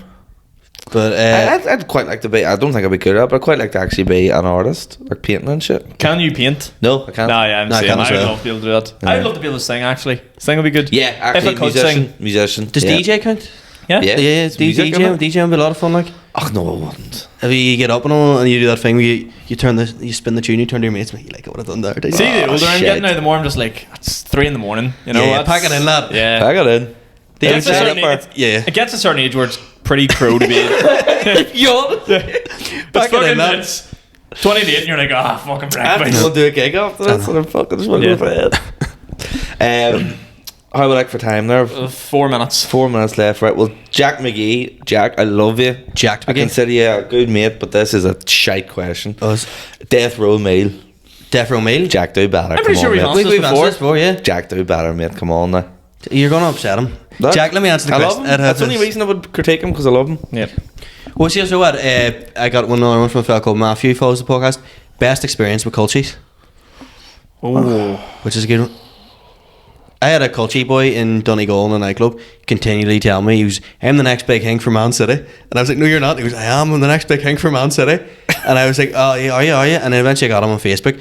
But I'd quite like to be, I don't think I'd be good at it, but I'd quite like to actually be an artist, like painting and shit. Can you paint? No, I can't. No, yeah, I'm No, I saying can't I as would well. love to be able to do that. Yeah. I'd love to be able to sing. Actually, sing would be good. Yeah, actually, if I could sing, musician. does yeah. DJ count? yeah. Yeah. Yeah, It's music, isn't it? DJ would be a lot of fun. Like, Oh, no, I wouldn't. if you get up and all, and you do that thing where you turn this, you spin the tune, you turn to your mates, and you like, I would have done that. See, the Oh, older I'm shit. getting now, the more I'm just like, it's 3 a.m. You know, Yeah, that's- pack it in, lad. Yeah. Pack it in. The It gets a outside certain upper- age- yeah. It gets a certain age where it's pretty pro to be. Yawn. Pack it in, lad. It's 28 and you're like, fucking I have to breakfast. go do a gig after this, and I'm fucking just want to Yeah. go for it. How would I like for time there? 4 minutes. 4 minutes left, right? Well, Jack McGee, Jack, I love you. Jack I McGee. consider you a good mate, but this is a shite question. Us. Death Row Meal. Death Row Meal. Jack, do better. I'm pretty Come sure on, we've mate. answered We've this answered this before, yeah. Jack, do better, mate. Come on now. You're going to upset him. Look, Jack, let me answer the I love question. him. That's the only reason I would critique him, because I love him. Yeah. Well, see, so what? I got another one from a fella called Matthew, who follows the podcast. Best experience with Culchies, Oh. which is a good one. I had a Culchie boy in Donegal in a nightclub continually tell me he was, I'm the next big thing for Man City. And I was like, no, you're not. He was, I am. I'm the next big thing for Man City. And I was like, oh, yeah, are you? And then eventually I got him on Facebook.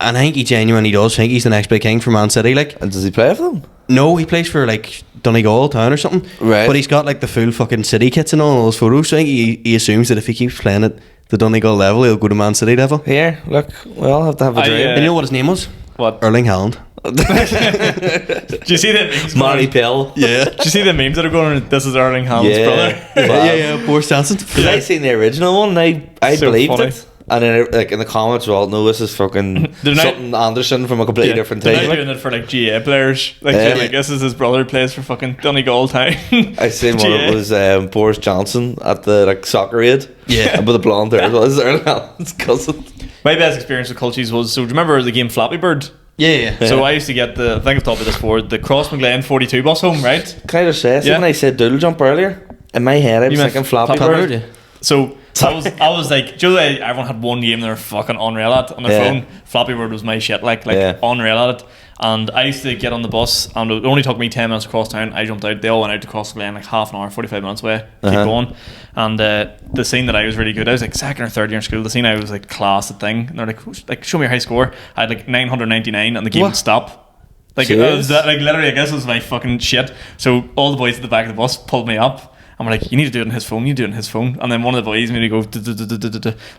And I think he genuinely does think he's the next big thing for Man City. Like, And does he play for them? no, he plays for like Donegal town or something. Right. But he's got like the full fucking City kits and all those photos. So I think he assumes that if he keeps playing at the Donegal level, he'll go to Man City level. Here, look, we all have to have a I, dream. And you know what his name was? What? Erling Haaland. Do you see the memes? Marty going- Pill. Yeah. Do you see the memes that are going on? This is Erling Haaland's Yeah. brother. yeah, Boris Johnson. Because I seen the original one, and I So believed funny. it. And then, like in the comments, we're all, no, this is fucking They're not- something Anderson from a completely Yeah, different they're team. now Like, doing it for like GA players. Like, Yeah. like this is his brother plays for fucking Donegal town. I seen one. GA. It was Boris Johnson at the like soccer aid. Yeah. with the blonde hair. Well, this is Erling Haaland's cousin. My best experience with Culchies was, so do you remember the game Flappy Bird? Yeah. So I used to get I think I've talked about this before, the Cross McGlen 42 bus home, right? Can I just say, see Yeah. when I said doodle jump earlier, in my head I was You meant thinking Flappy Flappy Bird. Bird, So I was like, do you know that everyone had one game they're fucking unreal at on their Yeah. phone? Flappy Bird was my shit, like Yeah. unreal at it. And I used to get on the bus, and it only took me 10 minutes across town. I jumped out. They all went out to Cross Glen, like half an hour, 45 minutes away. Keep Uh-huh. going. And the scene that I was really good, I was like second or third year in school. The scene I was like class at thing. And they're like, show me your high score. I had like 999, and the game What? would stop. Like, Serious? like literally, I guess it was my fucking shit. So all the boys at the back of the bus pulled me up. And we're like, you need to do it on his phone. You do it on his phone. And then one of the boys made me go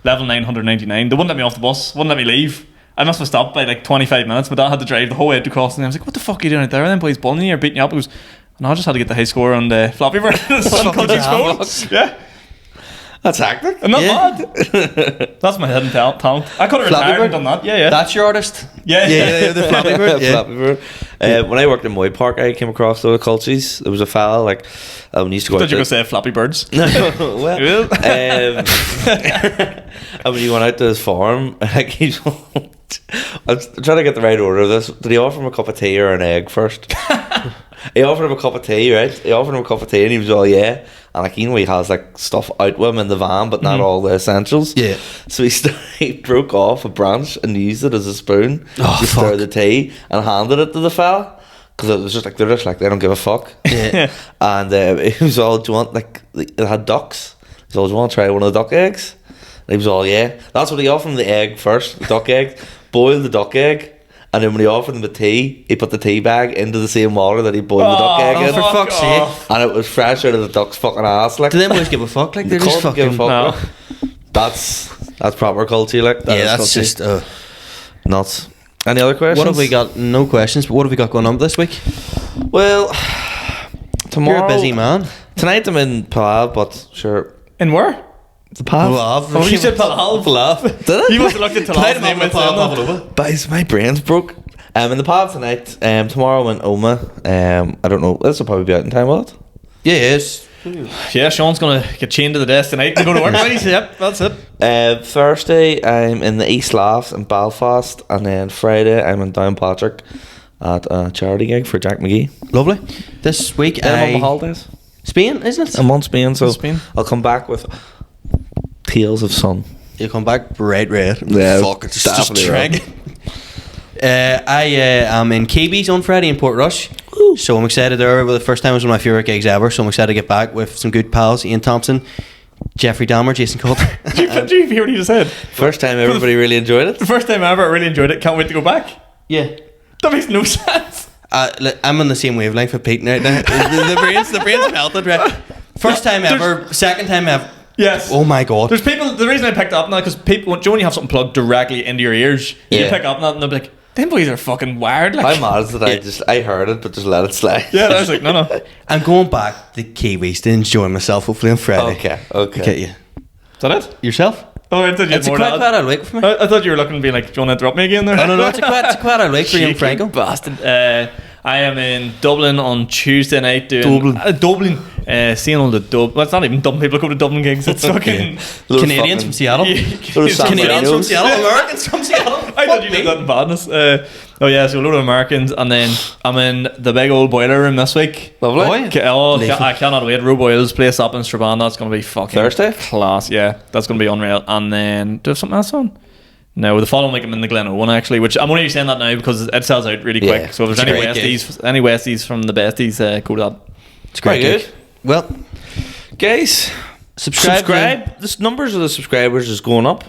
level 999. They wouldn't let me off the bus. Wouldn't let me leave. I must have stopped by like 25 minutes. My dad had to drive the whole way to cross. And I was like, what the fuck are you doing out there? And then boys bullying you or beating you up. He goes, no, I just had to get the high score on the Flappy Bird. It's on Culture's phone. Yeah. That's hectic. I'm not Yeah. mad. That's my hidden talent. I could have Flappy retired Bird? and done that. Yeah, yeah. That's your artist. Yeah. yeah, the Flappy Bird. Yeah. Flappy Bird. When I worked in Moy Park, I came across the cultures. There was a fella like used to go I out thought you were to- going to say Flappy Birds. well, and when he went out to his farm, like he's, I'm trying to get the right order of this. Did he offer him a cup of tea or an egg first? He offered him a cup of tea, right? He offered him a cup of tea, and he was all yeah. And like he has like stuff out with him in the van, but not all the essentials. Yeah. So he broke off a branch and used it as a spoon to stir fuck. the tea and handed it to the fella. Because it was just like, they're just like, they don't give a fuck. Yeah. And it was all, do you want, like, it had ducks. So do you want to try one of the duck eggs? And he was all, yeah. That's what he offered him, the egg first, the duck egg. Boiled the duck egg. And then when he offered him the tea, he put the tea bag into the same water that he boiled the duck egg in. for fuck's sake. And it was fresh out of the duck's fucking ass. Like, Do them boys give a fuck? Like, they they're just couldn't give a fucking... fuck. No. That's proper culture, like. That Yeah, is that's culture. just... Nuts. Any other questions? What have we got? No questions, but what have we got going on this week? Well, tomorrow. You're a busy man. Tonight I'm in Palau, but sure. In where? The Palau. Oh, you said Palau. Did it? You must have looked at Talal's name and said that. Guys, my brain's broke. In the Palau tonight. Tomorrow in Oma. I don't know. This will probably be out in time, will it? Yeah, yes. Yeah, Sean's going to get chained to the desk tonight and go to work. Yep, that's it. Thursday I'm in the East Laughs in Belfast, and then Friday I'm in Downpatrick at a charity gig for Jack McGee. Lovely. This week, I'm on the holidays. Spain, isn't it? I'm on Spain, so Spain. I'll come back with Tales of Sun. You come back bright red. Yeah, Fuck, it's just definitely drag. I am in KB's on Friday in Port Rush. So I'm excited there. The first time was one of my favourite gigs ever. So I'm excited to get back with some good pals. Ian Thompson, Jeffrey Dahmer, Jason Coulter. Did you hear what he just said? First time everybody really enjoyed it. The first time ever, I really enjoyed it. Can't wait to go back. Yeah. That makes no sense. I'm on the same wavelength with Pete right now. the brain's melted, right? First time ever, second time ever. Yes. Oh my god. There's people. The reason I picked up on that because people, when you have something plugged directly into your ears, you Yeah. pick up on that and they'll be like, "Them boys are fucking wired." Like, I'm mad is that I heard it, but just let it slide. yeah, I was like, no. I'm going back to Kiwis to enjoy myself, hopefully on Friday. Okay. Get you. Is that it? Yourself? Oh, I thought you had It's a more quite to quiet add. old week for me. I thought you were looking to be like, "Do you want to interrupt me again?" There. Oh, no, it's a quiet old week for young Cheeky Franco. bastard. I am in Dublin on Tuesday night doing Dublin. Seeing all the Well, it's not even Dublin people go to Dublin gigs. It's fucking Canadians from Seattle. Those Canadians from Samarinos. Seattle. Americans from Seattle. I thought you did that in badness. So a load of Americans, and then I'm in the big old boiler room this week. Lovely. I cannot wait. Roe Boyle's place up in Strabane. That's going to be fucking Thursday? class. Yeah, that's going to be unreal. And then do I have something else on? No, the following week I'm in the Glen Owen actually, which I'm only saying that now because it sells out really quick. Yeah, So if it's there's a any great Westies from the besties, go to that. It's great. Very gig. Well, Guys, subscribe. The numbers of the subscribers is going up.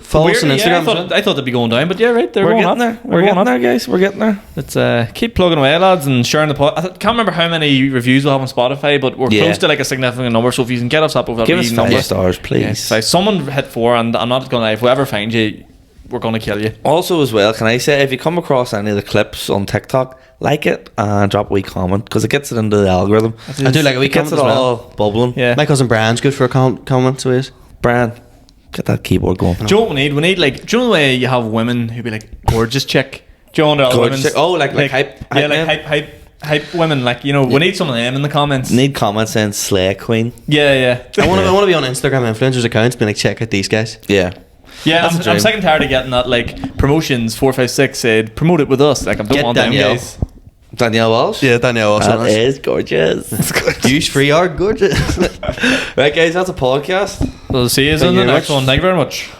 Follow us on Weirdly, Instagram. I thought they'd be going down, but yeah, right, they're We're going getting up. there. We're We're going getting up. there, guys. We're getting there. Let's keep plugging away, lads, and sharing the pod. I can't remember how many reviews we'll have on Spotify, but we're Yeah. close to like a significant number. So if you can get us up over Give that us wee 5 number, stars, yeah, please. so someone hit 4, and I'm not gonna lie. If whoever finds you, we're gonna kill you. Also, as well, can I say, if you come across any of the clips on TikTok, like it and drop a wee comment because it gets it into the algorithm. I do like a wee It gets comment it as well. all bubbling. Yeah. My cousin Brian's good for a comment, so he is. Brian, get that keyboard going. Do you know what we need? We need like, do you know the way you have women who be like gorgeous chick? Do you know other Gorgeous women? chick. Oh, like hype Yeah, like men? hype women. Like, you know, we need some of them in the comments. Need comments saying Slay Queen. Yeah. I want to be on Instagram influencers accounts, being like, check out these guys. Yeah. Yeah, That's I'm a dream. sick and tired of getting that like promotions 456 said promote it with us. Like I don't Get want Danielle. them guys. Danielle Walsh. Yeah, Danielle That also. is gorgeous. Use free are gorgeous. Right, guys, that's a podcast. So see you in Thank the you very next much. one. Thank you very much.